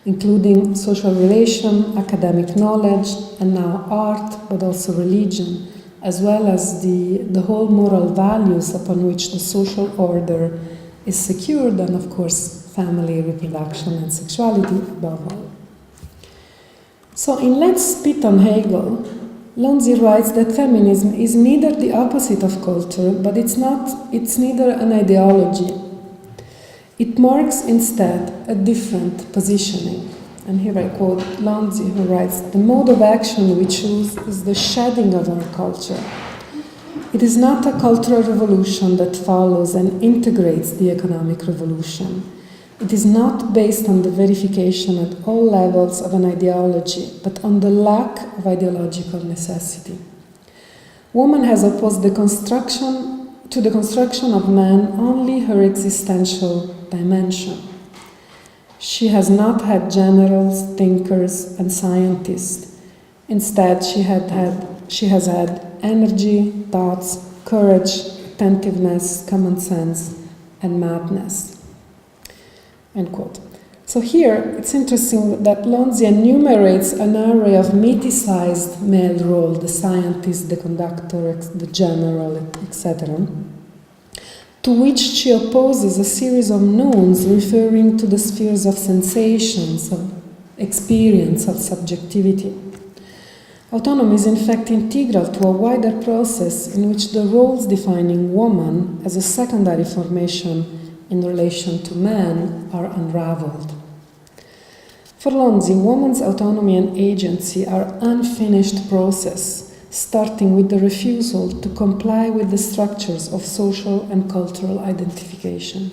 B: including social relation, academic knowledge, and now art, but also religion, as well as the whole moral values upon which the social order is secured, and of course family, reproduction, and sexuality above all. So in Let's Spit on Hegel, Lonzi writes that feminism is neither the opposite of culture, but it's neither an ideology. It marks instead a different positioning. And here I quote Lonzi, who writes, "The mode of action we choose is the shedding of our culture. It is not a cultural revolution that follows and integrates the economic revolution. It is not based on the verification at all levels of an ideology, but on the lack of ideological necessity. Woman has opposed the construction of man only her existential dimension. She has not had generals, thinkers, and scientists. Instead, she has had energy, thoughts, courage, attentiveness, common sense, and madness. End quote. So here, it's interesting that Lonzi enumerates an array of mythicized male roles, the scientist, the conductor, the general, etc., to which she opposes a series of nouns referring to the spheres of sensations, of experience, of subjectivity. Autonomy is in fact integral to a wider process in which the roles defining woman as a secondary formation in relation to man are unraveled. For Lonzi, woman's autonomy and agency are unfinished process, starting with the refusal to comply with the structures of social and cultural identification.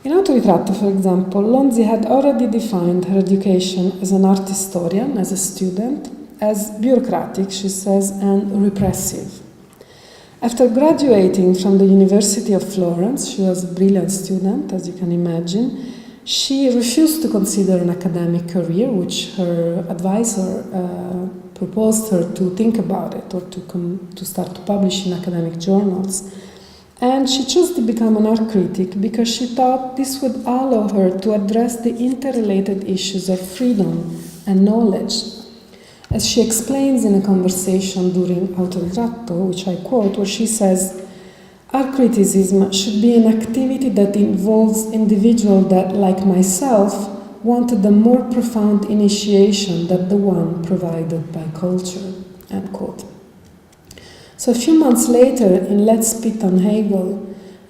B: In Autoritratto, for example, Lonzi had already defined her education as an art historian, as a student, as bureaucratic, she says, and repressive. After graduating from the University of Florence, she was a brilliant student, as you can imagine, she refused to consider an academic career, which her advisor proposed her to think about it or to start to publish in academic journals. And she chose to become an art critic because she thought this would allow her to address the interrelated issues of freedom and knowledge. As she explains in a conversation during Autoritratto, which I quote, where she says, "Art criticism should be an activity that involves individuals that, like myself, wanted a more profound initiation than the one provided by culture." End quote. So a few months later, in Let's Spit on Hegel,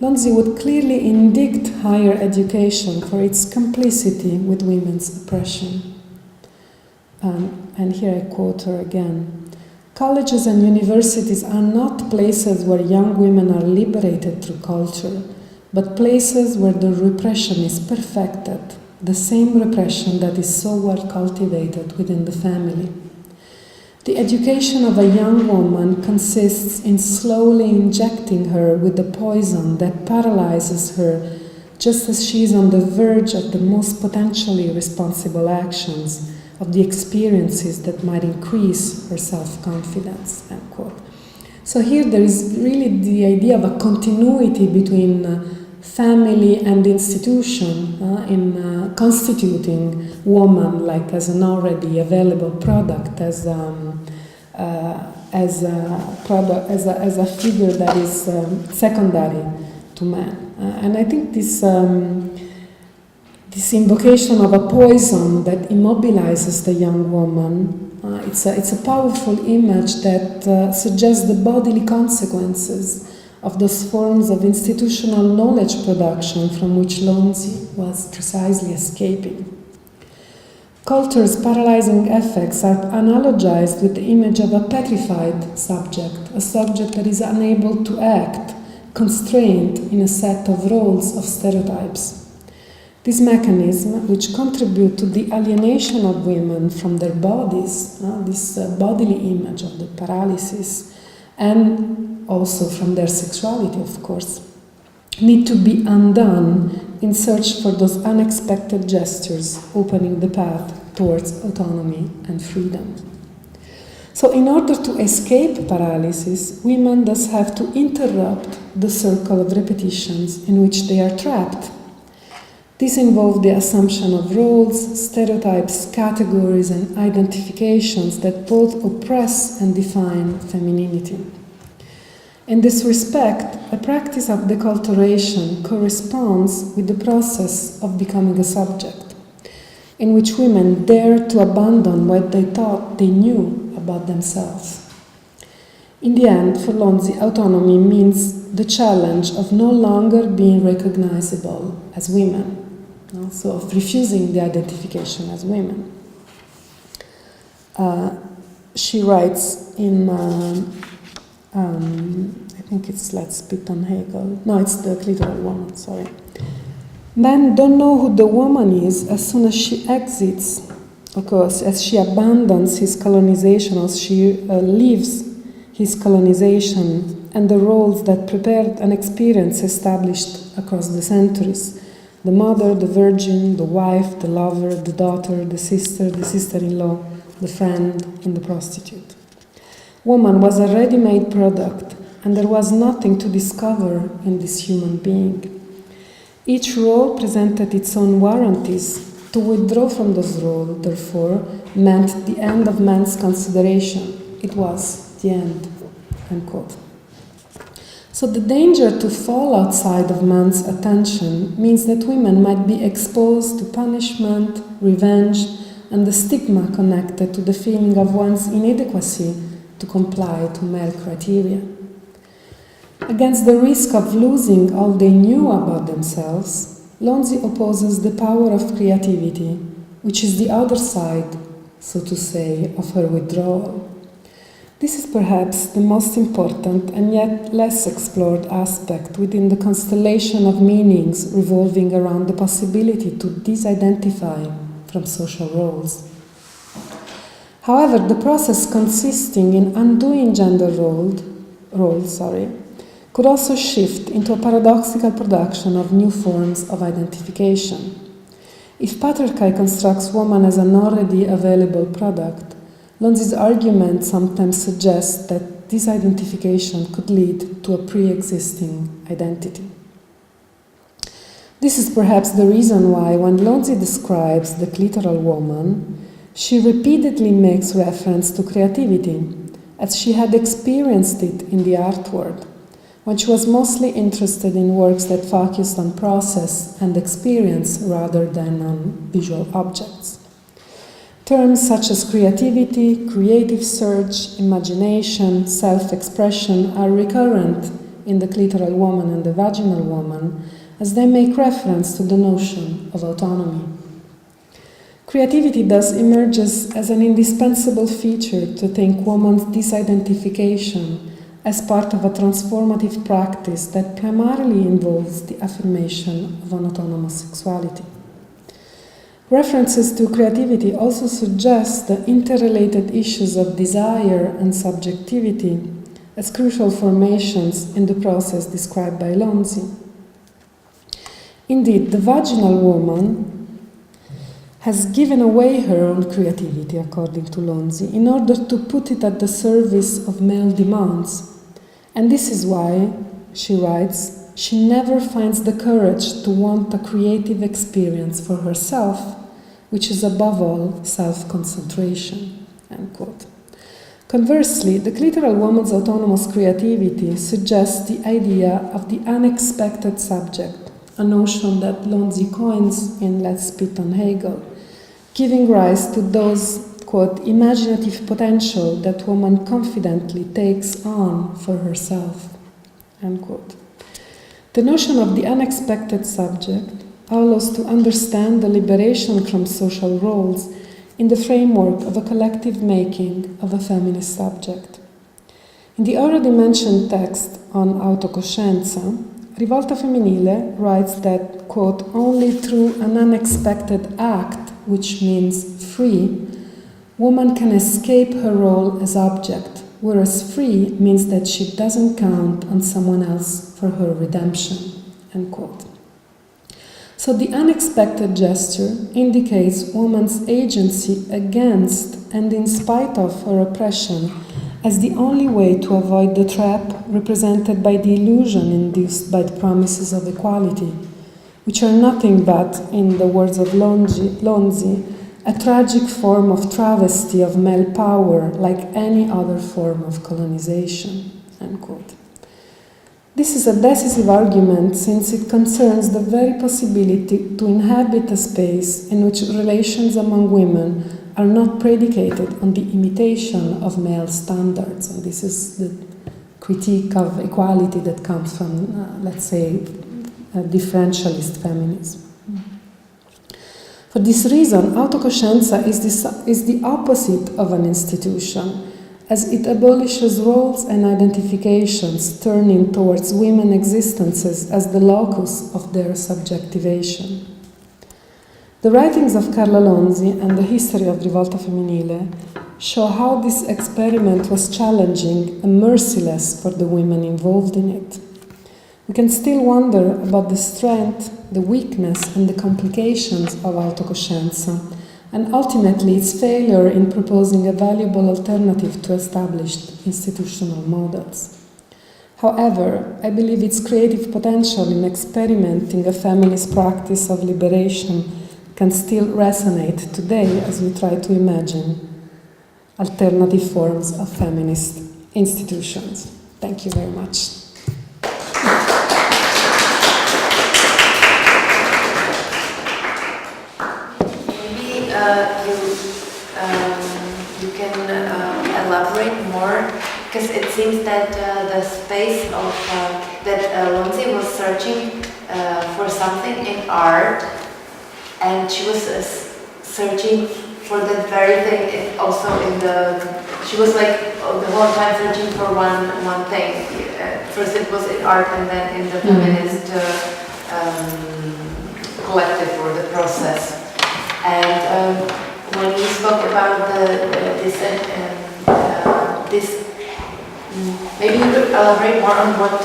B: Lonzi would clearly indict higher education for its complicity with women's oppression. And here I quote her again. "Colleges and universities are not places where young women are liberated through culture, but places where the repression is perfected, the same repression that is so well cultivated within the family. The education of a young woman consists in slowly injecting her with the poison that paralyzes her just as she is on the verge of the most potentially responsible actions, of the experiences that might increase her self-confidence." End quote. So here there is really the idea of a continuity between family and institution in constituting woman like as an already available product, as a figure that is secondary to man. And I think this invocation of a poison that immobilizes the young woman, it's a powerful image that suggests the bodily consequences of those forms of institutional knowledge production from which Lonzi was precisely escaping. Culture's paralyzing effects are analogized with the image of a petrified subject, a subject that is unable to act, constrained in a set of roles of stereotypes. This mechanism, which contribute to the alienation of women from their bodies, this bodily image of the paralysis, and also from their sexuality, of course, need to be undone in search for those unexpected gestures opening the path towards autonomy and freedom. So in order to escape paralysis, women thus have to interrupt the circle of repetitions in which they are trapped. This involves the assumption of roles, stereotypes, categories, and identifications that both oppress and define femininity. In this respect, a practice of deculturation corresponds with the process of becoming a subject, in which women dare to abandon what they thought they knew about themselves. In the end, for Lonzi, autonomy means the challenge of no longer being recognizable as women, so of refusing the identification as women. She writes in, I think it's Let's Spit on Hegel. No, it's the clitoral woman, sorry. Men don't know who the woman is as soon as she exits, of course, as she abandons his colonization, as she leaves his colonization and the roles that prepared an experience established across the centuries. The mother, the virgin, the wife, the lover, the daughter, the sister-in-law, the friend, and the prostitute. Woman was a ready-made product, and there was nothing to discover in this human being. Each role presented its own warranties. To withdraw from those roles, therefore, meant the end of man's consideration. It was the end. End quote. So the danger to fall outside of man's attention means that women might be exposed to punishment, revenge, and the stigma connected to the feeling of one's inadequacy to comply to male criteria. Against the risk of losing all they knew about themselves, Lonzi opposes the power of creativity, which is the other side, so to say, of her withdrawal. This is perhaps the most important and yet less explored aspect within the constellation of meanings revolving around the possibility to disidentify from social roles. However, the process consisting in undoing gender roles could also shift into a paradoxical production of new forms of identification. If patriarchy constructs woman as an already available product, Lonzi's argument sometimes suggests that this identification could lead to a pre-existing identity. This is perhaps the reason why, when Lonzi describes the clitoral woman, she repeatedly makes reference to creativity, as she had experienced it in the art world, when she was mostly interested in works that focused on process and experience rather than on visual objects. Terms such as creativity, creative search, imagination, self-expression are recurrent in the clitoral woman and the vaginal woman, as they make reference to the notion of autonomy. Creativity thus emerges as an indispensable feature to think woman's disidentification as part of a transformative practice that primarily involves the affirmation of an autonomous sexuality. References to creativity also suggest the interrelated issues of desire and subjectivity as crucial formations in the process described by Lonzi. Indeed, the vaginal woman has given away her own creativity, according to Lonzi, in order to put it at the service of male demands. And this is why, she writes, she never finds the courage to want a creative experience for herself, which is above all self-concentration. End quote. Conversely, the clitoral woman's autonomous creativity suggests the idea of the unexpected subject, a notion that Lonzi coins in Let's Spit on Hegel, giving rise to those, quote, imaginative potential that woman confidently takes on for herself, end quote. The notion of the unexpected subject allows to understand the liberation from social roles in the framework of a collective making of a feminist subject. In the already mentioned text on Autocoscienza, Rivolta Femminile writes that, quote, only through an unexpected act, which means free, woman can escape her role as object, whereas free means that she doesn't count on someone else for her redemption, end quote. So the unexpected gesture indicates woman's agency against and in spite of her oppression as the only way to avoid the trap represented by the illusion induced by the promises of equality, which are nothing but, in the words of Lonzi, a tragic form of travesty of male power like any other form of colonization, end quote. This is a decisive argument since it concerns the very possibility to inhabit a space in which relations among women are not predicated on the imitation of male standards. And this is the critique of equality that comes from, let's say, differentialist feminism. For this reason, Autocoscienza is the opposite of an institution, as it abolishes roles and identifications, turning towards women's existences as the locus of their subjectivation. The writings of Carla Lonzi and the history of Rivolta Femminile show how this experiment was challenging and merciless for the women involved in it. We can still wonder about the strength, the weakness, and the complications of Autocoscienza and ultimately its failure in proposing a valuable alternative to established institutional models. However, I believe its creative potential in experimenting a feminist practice of liberation can still resonate today as we try to imagine alternative forms of feminist institutions. Thank you very much.
A: Maybe you can elaborate more, because it seems that the space of that Lonzi was searching for something in art, and she was searching for that very thing also in the. She was like the whole time searching for one thing. First it was in art, and then in the feminist collective or the process. And when you spoke about this, maybe you could elaborate more on what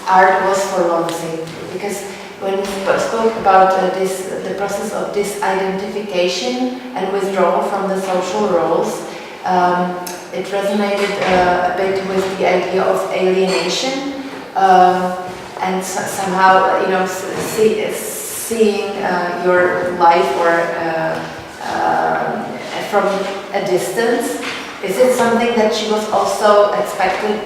A: art was for Lonzi, because when you spoke about the process of disidentification and withdrawal from the social roles, it resonated a bit with the idea of alienation, and somehow, you know, seeing your life or from a distance. Is it something that she was also expected,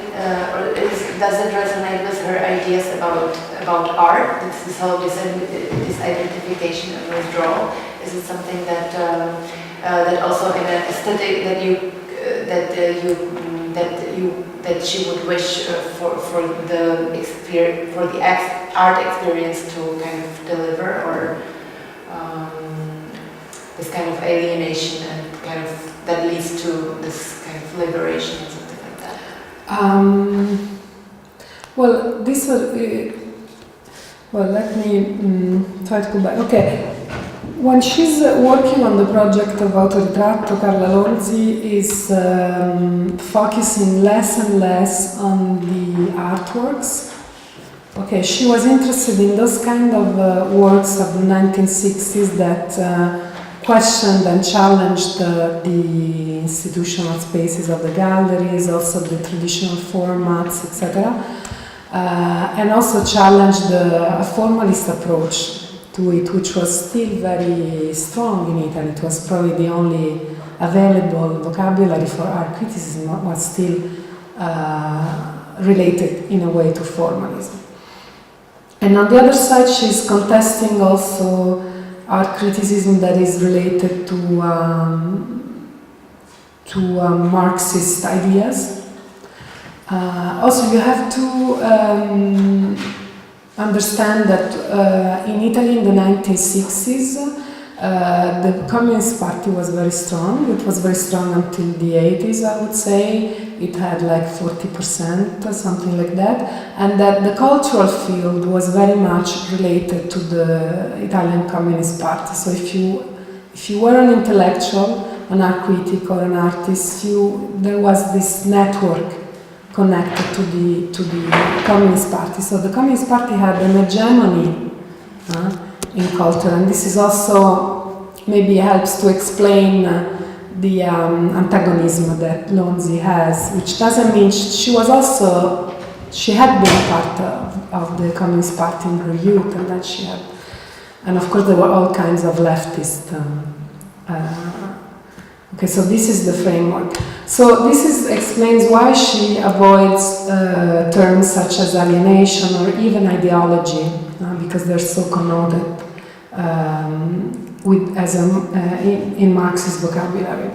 A: or does it resonate with her ideas about art? This whole disidentification and withdrawal. Is it something that that also in an aesthetic that she would wish for the art experience to kind of deliver, or this kind of alienation and kind of that leads to this kind of liberation and something like that?
B: Well, this was. Well, let me try to go back. Okay. When she's working on the project of Autoritratto, Carla Lonzi is focusing less and less on the artworks. Okay, she was interested in those kind of works of the 1960s that questioned and challenged the institutional spaces of the galleries, also the traditional formats, etc. And also challenged a formalist approach to it, which was still very strong in Italy. It was probably the only available vocabulary for art criticism, was still related in a way to formalism. And on the other side, she's contesting also art criticism that is related to Marxist ideas. Also, you have to understand that in Italy in the 1960s, the Communist Party was very strong. It was very strong until the 80s, I would say. It had like 40%, something like that. And that the cultural field was very much related to the Italian Communist Party. So if you were an intellectual, an art critic or an artist, there was this network connected to the Communist Party. So the Communist Party had an hegemony in culture, and this is also maybe helps to explain the antagonism that Lonzi has, which doesn't mean she had been a part of the Communist Party in her youth, and that she had, and of course there were all kinds of leftist. Okay, so this is the framework. So this explains why she avoids terms such as alienation or even ideology, because they're so connoted in Marxist vocabulary.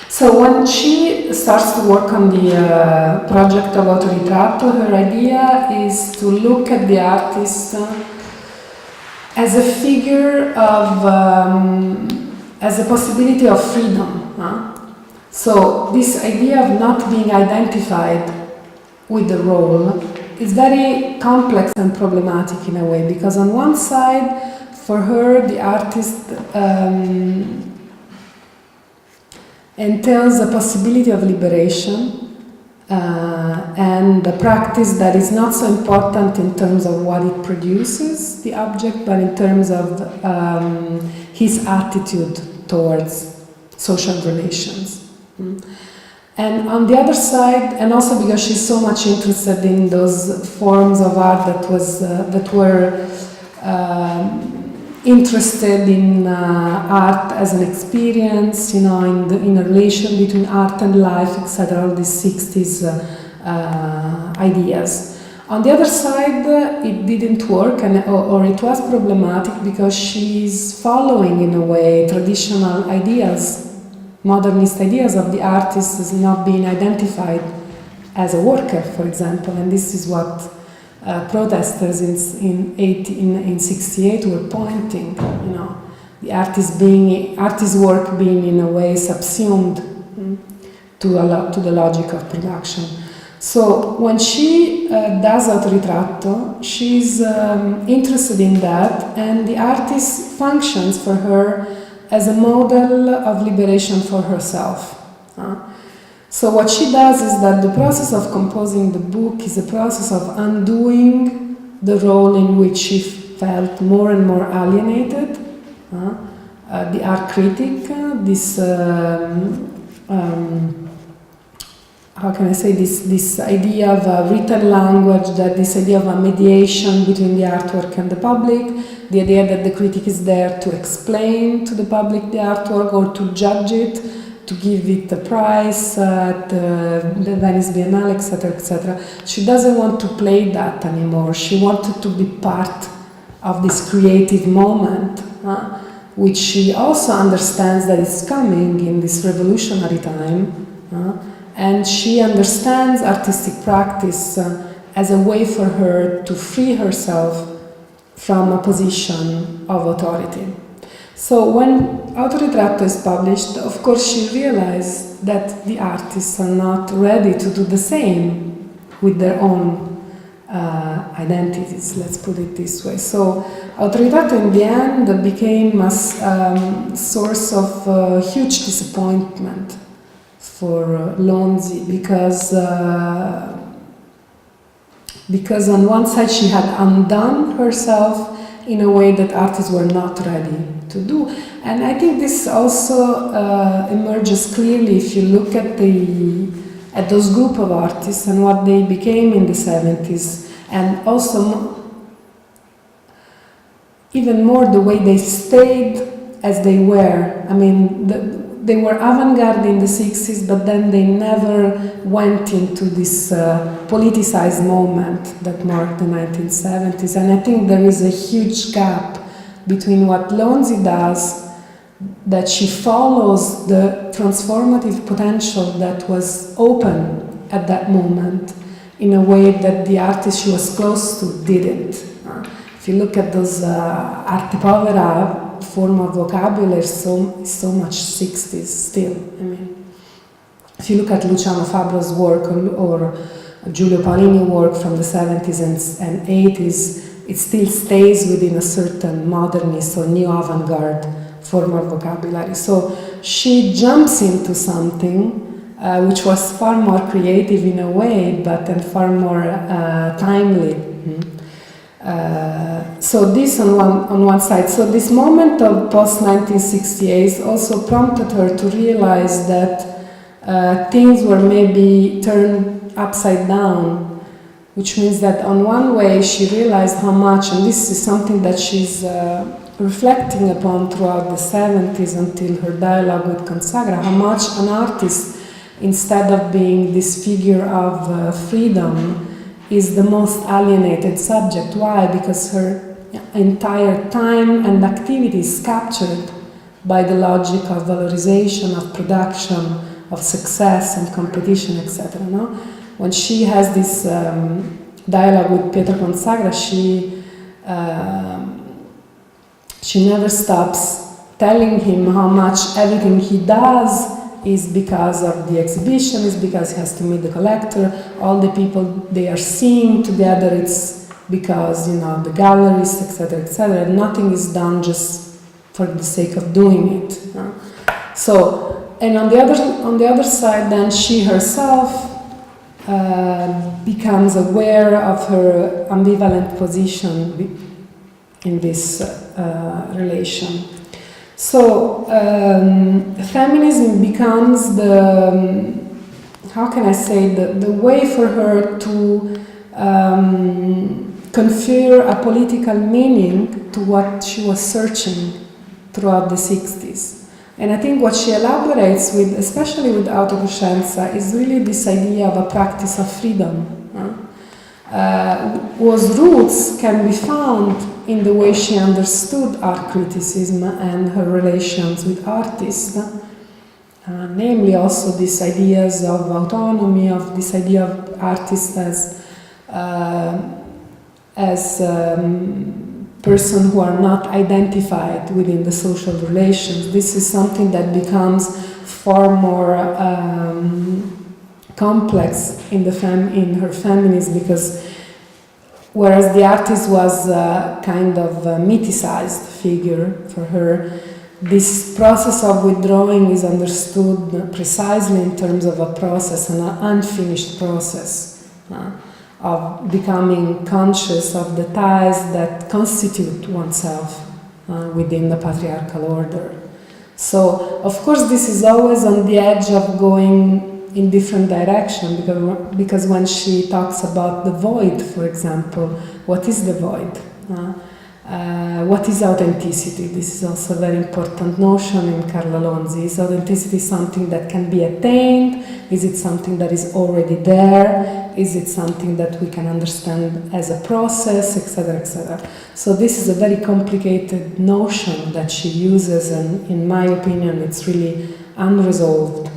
B: So when she starts to work on the project of Autoritratto, her idea is to look at the artist as a figure of, as a possibility of freedom. So this idea of not being identified with the role is very complex and problematic in a way, because on one side, for her, the artist entails a possibility of liberation and a practice that is not so important in terms of what it produces, the object, but in terms of his attitude towards social relations. And on the other side, and also because she's so much interested in those forms of art that were interested in art as an experience, in a relation between art and life, etc. All these 60s ideas. On the other side, it didn't work, or it was problematic because she's following, in a way, traditional ideas, modernist ideas of the artist as not being identified as a worker, for example, and this is what protesters in 68 were pointing, the artist's work being in a way subsumed to the logic of production. So when she does Autoritratto, she's interested in that, and the artist functions for her as a model of liberation for herself. So what she does is that the process of composing the book is a process of undoing the role in which she felt more and more alienated. The art critic, this how can I say this idea of a written language, that this idea of a mediation between the artwork and the public, the idea that the critic is there to explain to the public the artwork or to judge it, to give it a prize at the Venice Biennale, etc., etc. She doesn't want to play that anymore. She wanted to be part of this creative moment, which she also understands that is coming in this revolutionary time. And she understands artistic practice as a way for her to free herself from a position of authority. So when Autoritratto is published, of course she realized that the artists are not ready to do the same with their own identities, let's put it this way. So Autoritratto in the end became a source of huge disappointment for Lonzi, because on one side she had undone herself in a way that artists were not ready to do. And I think this also emerges clearly if you look at those group of artists and what they became in the 70s, and also even more the way they stayed as they were. I mean, they were avant-garde in the 60s, but then they never went into this politicized moment that marked the 1970s. And I think there is a huge gap between what Lonzi does, that she follows the transformative potential that was open at that moment in a way that the artist she was close to didn't. If you look at those arte povera, form of vocabulary, so much 60s still. I mean, if you look at Luciano Fabro's work or Giulio Paolini's work from the 70s and 80s, it still stays within a certain modernist or new avant-garde form of vocabulary. So she jumps into something which was far more creative in a way, but and far more timely. So this on one side. So this moment of post-1968 also prompted her to realize that things were maybe turned upside down, which means that on one way she realized how much, and this is something that she's reflecting upon throughout the 70s until her dialogue with Consagra, how much an artist, instead of being this figure of freedom, is the most alienated subject. Why? Because her entire time and activity is captured by the logic of valorization, of production, of success and competition, etc. No? When she has this dialogue with Pietro Consagra, she never stops telling him how much everything he does is because of the exhibition, is because he has to meet the collector, all the people they are seeing together, it's because, the galleries, etc., etc. Nothing is done just for the sake of doing it. So, and on the other side, then she herself becomes aware of her ambivalent position in this relation. So feminism becomes the, how can I say, the way for her to confer a political meaning to what she was searching throughout the 60s. And I think what she elaborates with, especially with Autocoscienza, is really this idea of a practice of freedom, whose roots can be found in the way she understood art criticism and her relations with artists. Namely also these ideas of autonomy, of this idea of artists as person who are not identified within the social relations. This is something that becomes far more complex in her feminism, because whereas the artist was a kind of a mythicized figure for her, this process of withdrawing is understood precisely in terms of a process, an unfinished process of becoming conscious of the ties that constitute oneself within the patriarchal order. So, of course, this is always on the edge of going in different direction, because when she talks about the void, for example, what is the void? What is authenticity? This is also a very important notion in Carla Lonzi. Is authenticity something that can be attained? Is it something that is already there? Is it something that we can understand as a process, etc., etc.? So this is a very complicated notion that she uses, and in my opinion, it's really unresolved.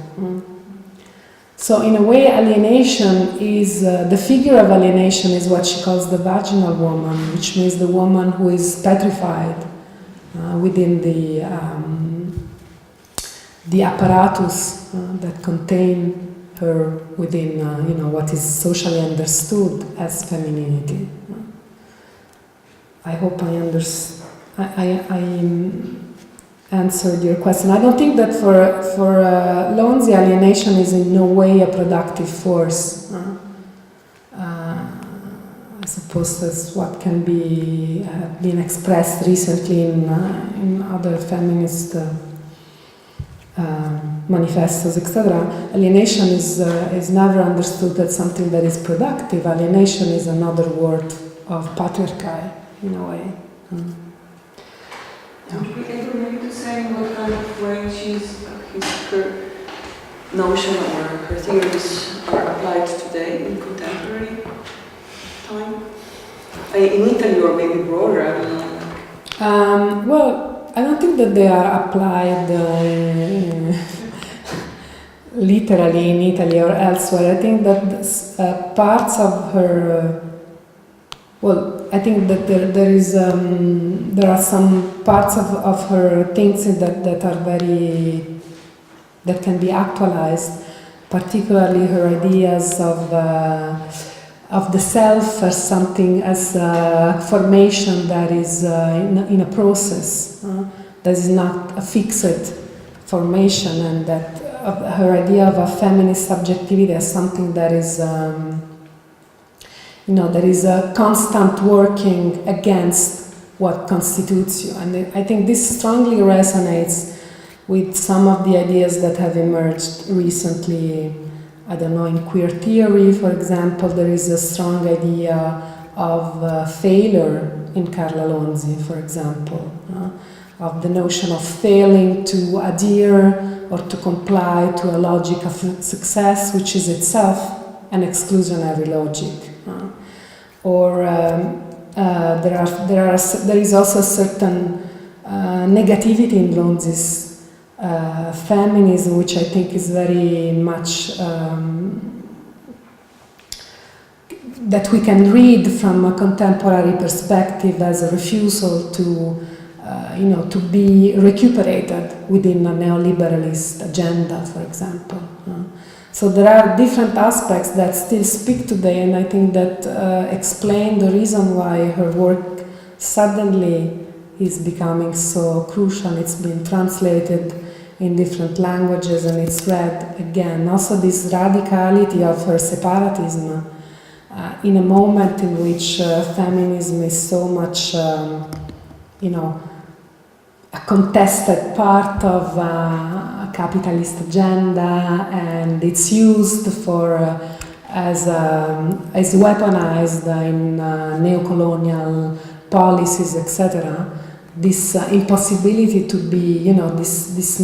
B: So in a way, alienation is, the figure of alienation is what she calls the vaginal woman, which means the woman who is petrified within the apparatus that contain her within, what is socially understood as femininity. I hope I answered your question. I don't think that for Lonzi, alienation is in no way a productive force. I suppose that's what can be been expressed recently in other feminist manifestos, etc. Alienation is never understood as something that is productive. Alienation is another word of patriarchy, in a way.
C: Would we ever maybe say what kind of way her notion or her theories are applied today in contemporary time? In Italy or maybe broader, I don't know.
B: Well, I don't think that they are applied literally in Italy or elsewhere. I think that parts of her, I think that there are some parts of her things that are that can be actualized, particularly her ideas of the self as something, as a formation that is in a process, that is not a fixed formation, and that her idea of a feminist subjectivity as something that is there is a constant working against what constitutes you. And I think this strongly resonates with some of the ideas that have emerged recently. I don't know, in queer theory, for example, there is a strong idea of failure in Carla Lonzi, for example, of the notion of failing to adhere or to comply to a logic of success, which is itself an exclusionary logic. Or there is also a certain negativity in Lonzi's feminism, which I think is very much that we can read from a contemporary perspective as a refusal to be recuperated within a neoliberalist agenda, for example. So there are different aspects that still speak today, and I think that explain the reason why her work suddenly is becoming so crucial. It's been translated in different languages and it's read again. Also this radicality of her separatism in a moment in which feminism is so much, a contested part of a capitalist agenda, and it's used for as weaponized in neo-colonial policies, etc. This impossibility to be, you know, this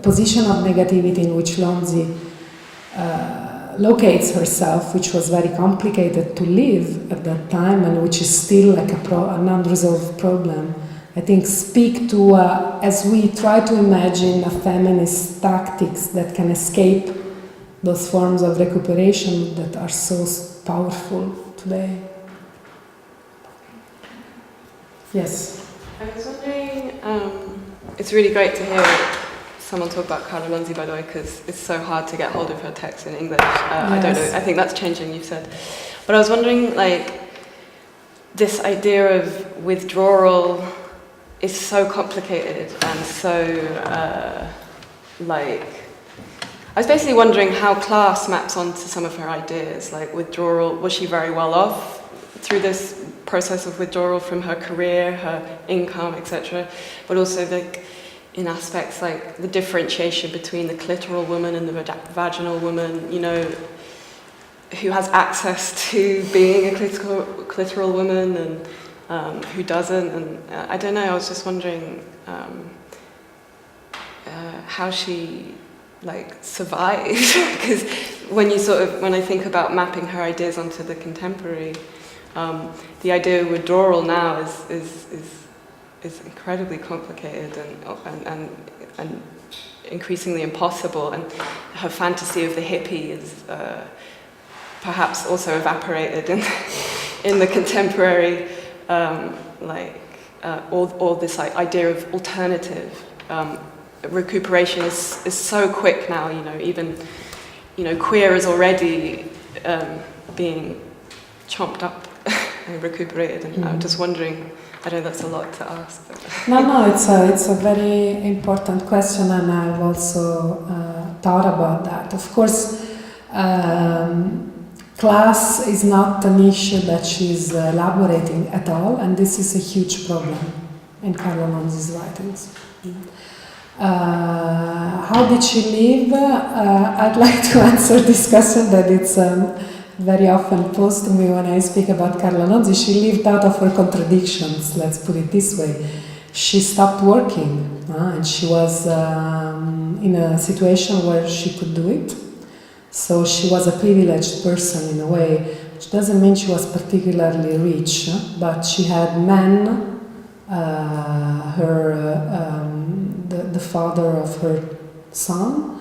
B: position of negativity in which Lonzi locates herself, which was very complicated to live at that time, and which is still like an unresolved problem. I think speak to, as we try to imagine a feminist tactics that can escape those forms of recuperation that are so powerful today. Yes?
D: I was wondering, it's really great to hear someone talk about Carla Lonzi, by the way, because it's so hard to get hold of her text in English. I don't know, I think that's changing, you've said. But I was wondering, like, this idea of withdrawal is so complicated and so, I was basically wondering how class maps onto some of her ideas, like withdrawal. Was she very well off through this process of withdrawal from her career, her income, etc.? But also, like, in aspects like the differentiation between the clitoral woman and the vaginal woman, you know, who has access to being a clitoral woman and who doesn't, and I don't know, I was just wondering how she survived, because when I think about mapping her ideas onto the contemporary, the idea of withdrawal now is incredibly complicated and increasingly impossible, and her fantasy of the hippie is perhaps also evaporated in the contemporary. All this idea of alternative recuperation is so quick now. You know, even queer is already being chomped up and recuperated. And I'm just wondering. I know that's a lot to ask. But
B: No, it's a very important question, and I've also thought about that. Of course. Class is not an issue that she's elaborating at all, and this is a huge problem in Carla Lonzi's writings. How did she live? I'd like to answer this question that it's very often posed to me when I speak about Carla Lonzi. She lived out of her contradictions, let's put it this way. She stopped working, and she was in a situation where she could do it. So she was a privileged person in a way, which doesn't mean she was particularly rich, but she had men, the father of her son,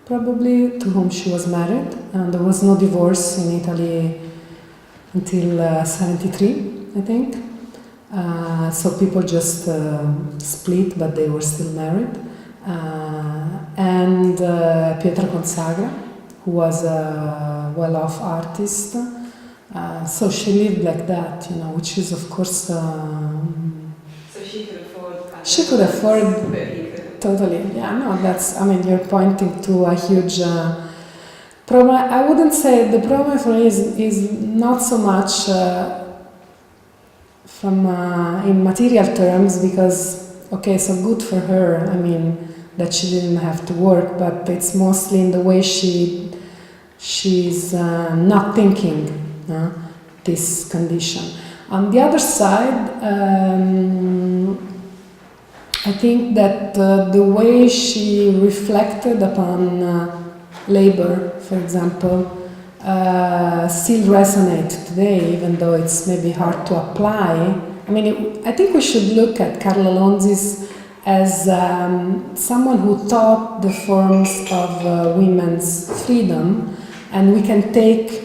B: probably, to whom she was married, and there was no divorce in Italy until 73, I think. So people just split, but they were still married. And Pietra Consagra, who was a well-off artist. So she lived like that, you know, which is, of course...
D: So she could afford...
B: She could afford...
D: But he couldn't.
B: Totally, yeah, no, that's... I mean, you're pointing to a huge problem. I wouldn't say the problem for me is not so much in material terms, because, okay, so good for her, I mean, that she didn't have to work, but it's mostly in the way she's not thinking this condition. On the other side, I think that the way she reflected upon labor, for example, still resonate today, even though it's maybe hard to apply. I mean, I think we should look at Carla Lonzi's as someone who taught the forms of women's freedom, and we can take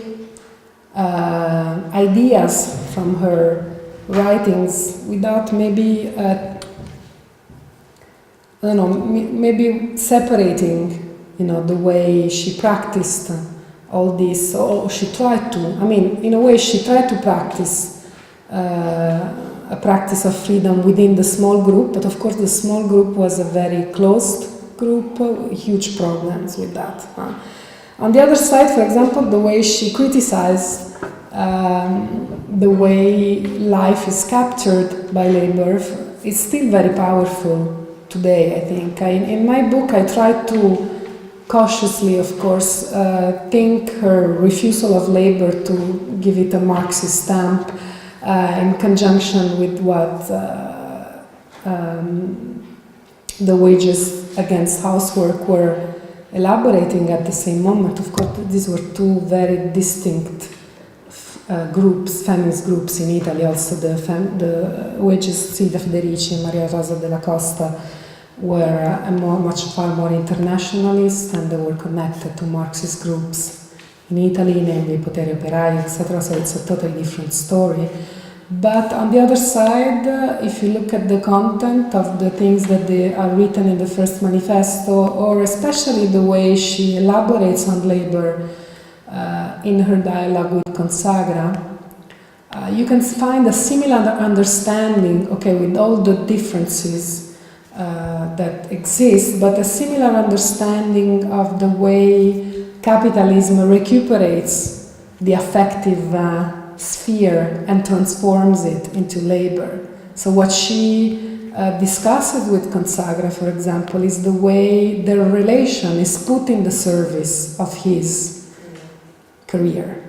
B: ideas from her writings without maybe, I don't know, maybe separating, you know, the way she practiced all this, or she tried to. I mean, in a way, she tried to practice a practice of freedom within the small group, but of course the small group was a very closed group, huge problems with that. On the other side, for example, the way she criticized the way life is captured by labor, is still very powerful today, I think. In my book, I try to cautiously, of course, think her refusal of labor to give it a Marxist stamp in conjunction with what the wages against housework were elaborating at the same moment. Of course, these were two very distinct groups, feminist groups in Italy. Also, the wages Silvia Federici and Maria Rosa della Costa were far more internationalist, and they were connected to Marxist groups in Italy, namely Potere Operaio, etc. So it's a totally different story. But on the other side, if you look at the content of the things that they are written in the first manifesto, or especially the way she elaborates on labor in her dialogue with Consagra, you can find a similar understanding, okay, with all the differences that exist, but a similar understanding of the way capitalism recuperates the affective sphere and transforms it into labor. So what she discusses with Consagra, for example, is the way their relation is put in the service of his career.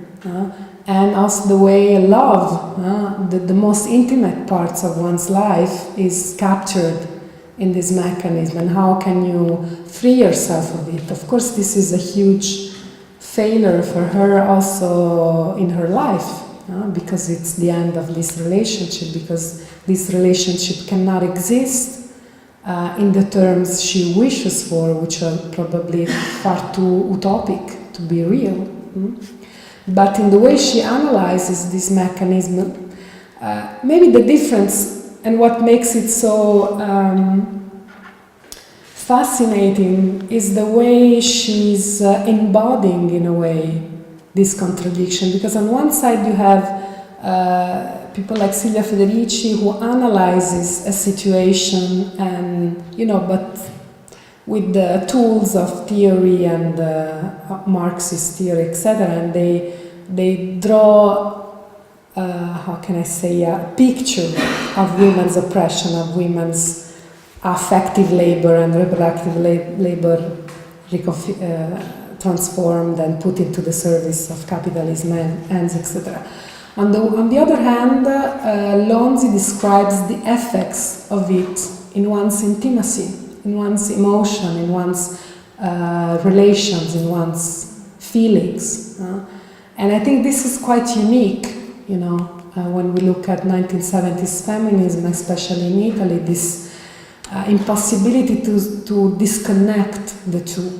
B: And also the way love, the most intimate parts of one's life, is captured in this mechanism, and how can you free yourself of it. Of course, this is a huge failure for her also in her life, because it's the end of this relationship, because this relationship cannot exist in the terms she wishes for, which are probably far too utopic to be real. But in the way she analyzes this mechanism, maybe the difference and what makes it so fascinating is the way she's embodying, in a way, this contradiction. Because on one side you have people like Silvia Federici, who analyzes a situation and, but with the tools of theory and Marxist theory, etc., and they draw how can I say, a picture of women's oppression, of women's affective labor and reproductive labor transformed and put into the service of capitalism and ends, etc. On the other hand, Lonzi describes the effects of it in one's intimacy, in one's emotion, in one's relations, in one's feelings. And I think this is quite unique. When we look at 1970s feminism, especially in Italy, this impossibility to disconnect the two.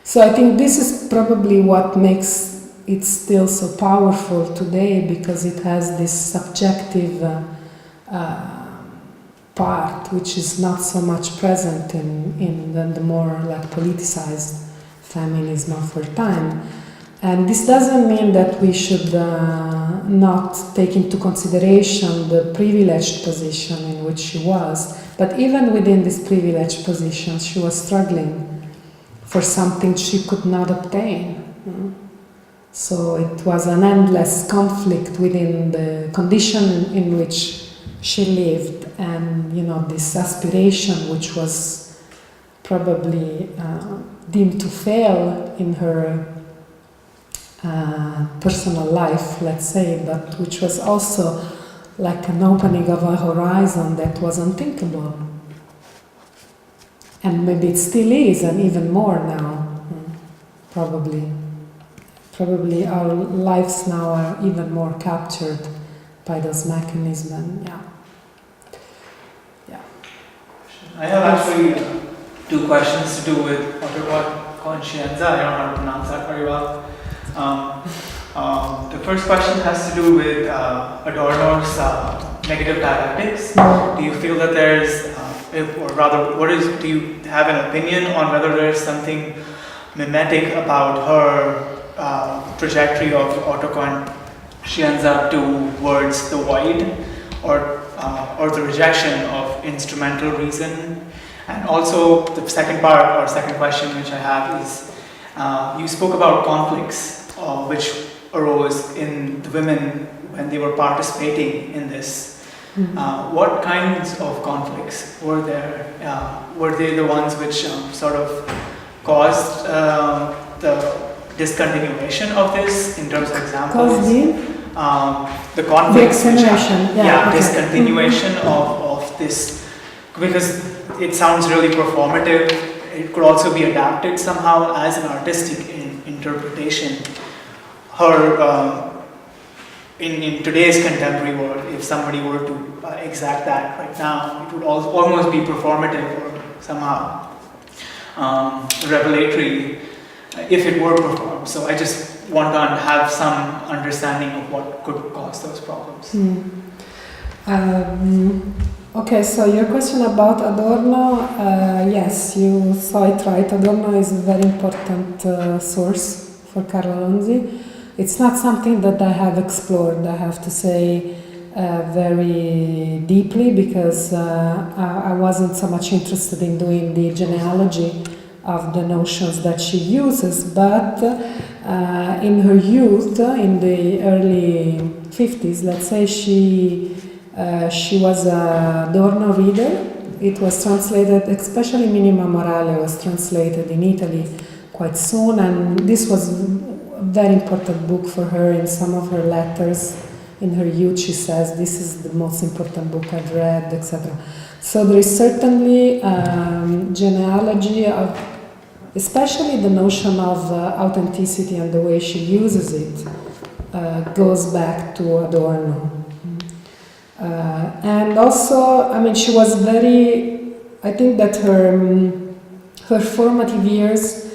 B: So I think this is probably what makes it still so powerful today, because it has this subjective part, which is not so much present in the more like politicized feminism of her time. And this doesn't mean that we should not take into consideration the privileged position in which she was. But even within this privileged position, she was struggling for something she could not obtain. So it was an endless conflict within the condition in which she lived, and this aspiration, which was probably deemed to fail in her personal life, let's say, but which was also like an opening of a horizon that was unthinkable. And maybe it still is, and even more now, probably. Probably our lives now are even more captured by those mechanisms, yeah.
E: I have actually two questions to do with Autocoscienza. I don't know how to pronounce that very well. The first question has to do with Adorno's negative dialectics. Do you feel that there's, or rather, do you have an opinion on whether there's something mimetic about her trajectory of Autocoscienza towards the void, or the rejection of instrumental reason? And also, the second question which I have is, you spoke about conflicts which arose in the women when they were participating in this What kinds of conflicts were there? Were they the ones which sort of caused the discontinuation of this in terms of examples? The conflicts which discontinuation of this, because it sounds really performative. It could also be adapted somehow as an artistic interpretation. In today's contemporary world, if somebody were to exact that right now, it would almost be performative or somehow revelatory if it were performed. So I just want to have some understanding of what could cause those problems.
B: Okay, so your question about Adorno, yes, you saw it right. Adorno is a very important source for Carla Lonzi. It's not something that I have explored, I have to say, very deeply, because I wasn't so much interested in doing the genealogy of the notions that she uses, but in her youth, in the early 50s, let's say, she was a Adorno reader. It was translated, especially Minima Morale was translated in Italy quite soon, and this was a very important book for her. In some of her letters in her youth, she says, this is the most important book I've read, etc. So there is certainly genealogy of, especially the notion of authenticity and the way she uses it goes back to Adorno. And also, I mean, she was very, I think that her formative years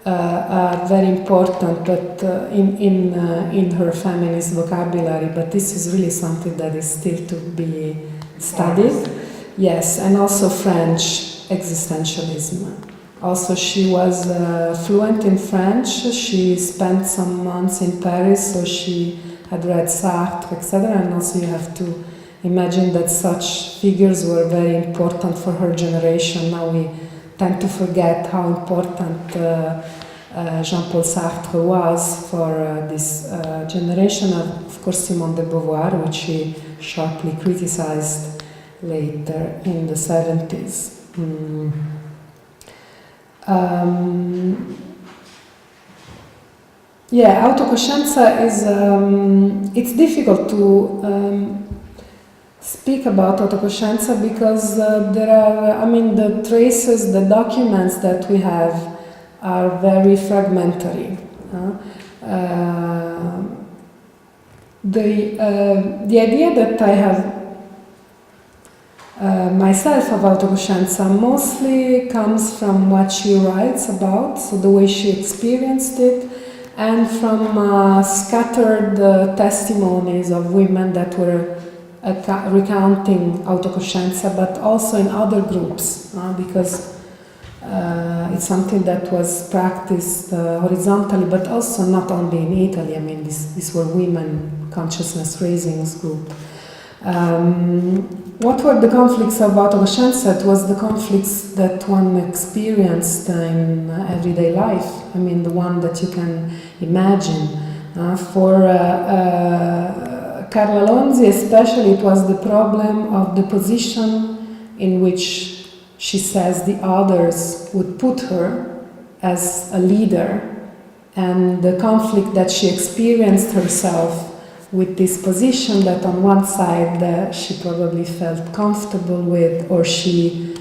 B: are very important, but in her feminist vocabulary, but this is really something that is still to be studied. Yes, and also French existentialism. Also, she was fluent in French. She spent some months in Paris, so she had read Sartre, etc. And also, you have to imagine that such figures were very important for her generation. Now we tend to forget how important Jean-Paul Sartre was for this generation. Of course, Simone de Beauvoir, which she sharply criticized later in the 70s. Autocoscienza is, it's difficult to speak about Autocoscienza because there are, I mean, the traces, the documents that we have are very fragmentary. The idea that I have myself of Autocoscienza mostly comes from what she writes about, so the way she experienced it, and from scattered testimonies of women that were recounting Autocoscienza, but also in other groups, because it's something that was practiced horizontally, but also not only in Italy. I mean, these were women consciousness raising group. What were the conflicts of Autocoscienza? It was the conflicts that one experienced in everyday life. I mean, the one that you can imagine. For Carla Lonzi especially, it was the problem of the position in which she says the others would put her as a leader, and the conflict that she experienced herself with this position that on one side she probably felt comfortable with, or she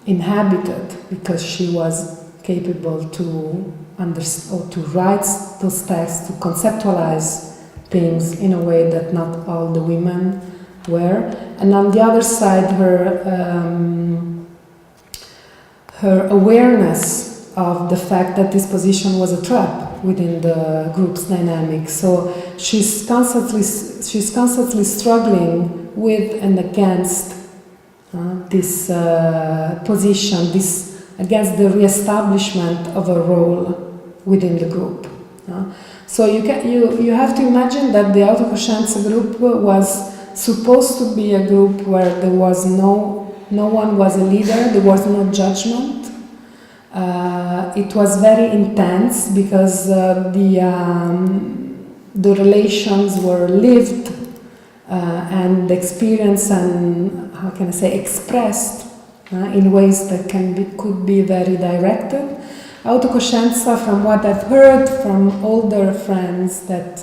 B: inhabited because she was capable to understand or to write those texts, to conceptualize things in a way that not all the women were. And on the other side, her awareness of the fact that this position was a trap within the group's dynamic. So she's constantly struggling with and against this position, against the reestablishment of a role within the group. So you have to imagine that the Autocoscienza group was supposed to be a group where there was no one was a leader, there was no judgment. It was very intense because the relations were lived and experienced and, how can I say, expressed in ways that could be very directed. Autocoscienza, from what I've heard from older friends that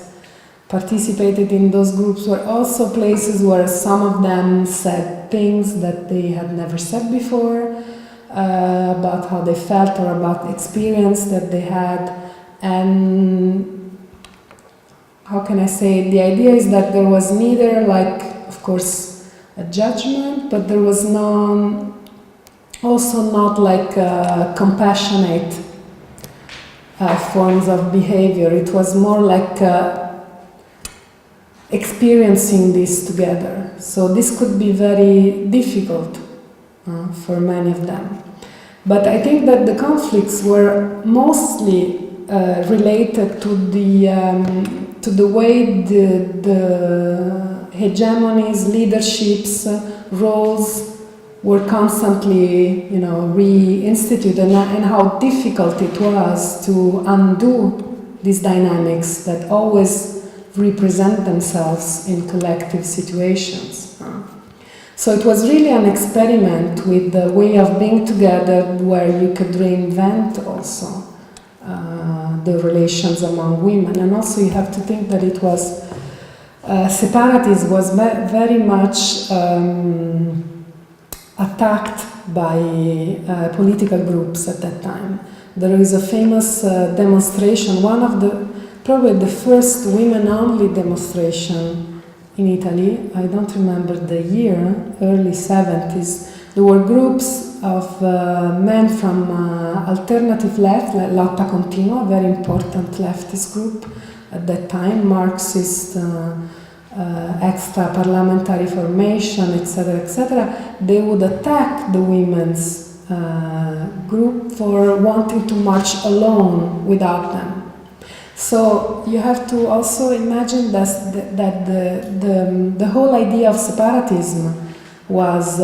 B: participated in those groups, were also places where some of them said things that they had never said before, about how they felt or about the experience that they had. And how can I say, the idea is that there was neither, like, of course, a judgment, but there was also not like compassionate forms of behavior. It was more like experiencing this together. So this could be very difficult for many of them. But I think that the conflicts were mostly related to the way the hegemonies, leaderships, roles were constantly, reinstituted, and how difficult it was to undo these dynamics that always represent themselves in collective situations. So it was really an experiment with the way of being together, where you could reinvent also the relations among women. And also you have to think that it was separatism was very much attacked by political groups at that time. There is a famous demonstration, one of probably the first women-only demonstration in Italy. I don't remember the year, early 70s. There were groups of men from alternative left, like Lotta Continua, a very important leftist group at that time, Marxist, extra-parliamentary formation, etc., etc. They would attack the women's group for wanting to march alone without them. So you have to also imagine that the whole idea of separatism was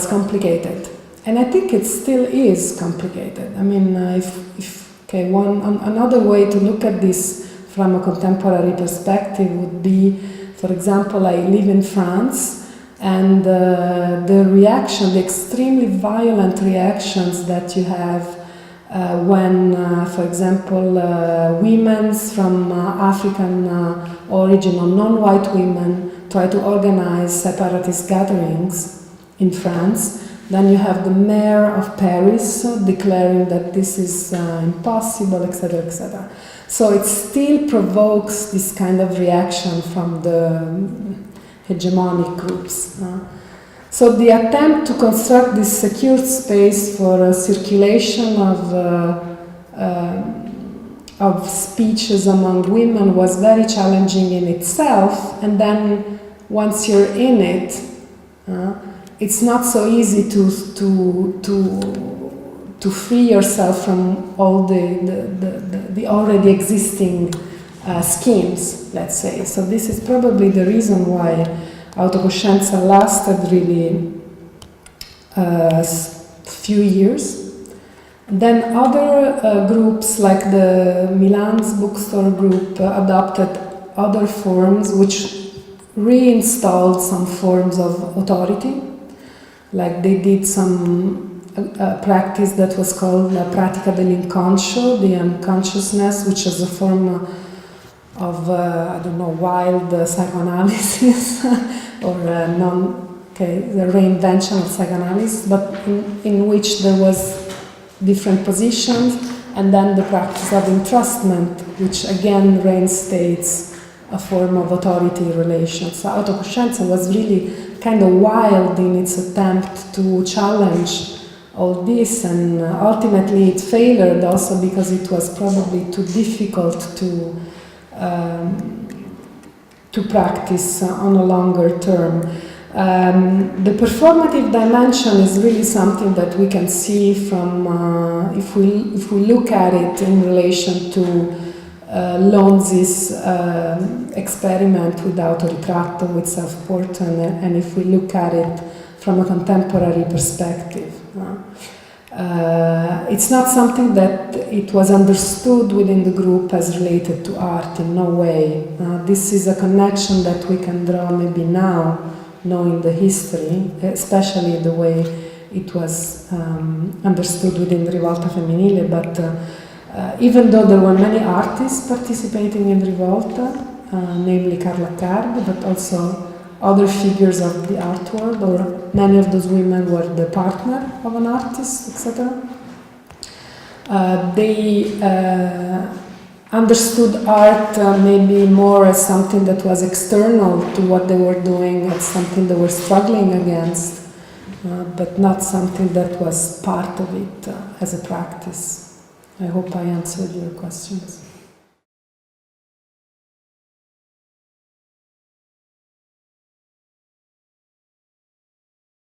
B: complicated, and I think it still is complicated. I mean, another way to look at this from a contemporary perspective would be, for example, I live in France, and the extremely violent reactions that you have when, for example, women from African origin or non-white women try to organize separatist gatherings in France. Then you have the mayor of Paris declaring that this is impossible, etc., etc. So it still provokes this kind of reaction from the hegemonic groups. So the attempt to construct this secure space for circulation of speeches among women was very challenging in itself, and then once you're in it, it's not so easy to free yourself from all the already existing schemes, let's say. So this is probably the reason why Autocoscienza lasted really few years. Then other groups like the Milan's bookstore group adopted other forms which reinstalled some forms of authority. Like they did some practice that was called la pratica dell'inconscio, the unconsciousness, which is a form of, wild psychoanalysis or the reinvention of psychoanalysis, but in which there was different positions, and then the practice of entrustment, which again reinstates a form of authority relations. So Autocoscienza was really kind of wild in its attempt to challenge all this, and ultimately it failed also because it was probably too difficult to practice on a longer term. The performative dimension is really something that we can see from if we look at it in relation to Lonzi's experiment with autoritratto, with self-portrait, and if we look at it from a contemporary perspective. It's not something that it was understood within the group as related to art, in no way. This is a connection that we can draw maybe now, knowing the history, especially the way it was understood within Rivolta Femminile, but even though there were many artists participating in Rivolta, namely Carla Lonzi, but also other figures of the art world, or many of those women were the partner of an artist, etc. They understood art maybe more as something that was external to what they were doing, as something they were struggling against, but not something that was part of it as a practice. I hope I answered your questions.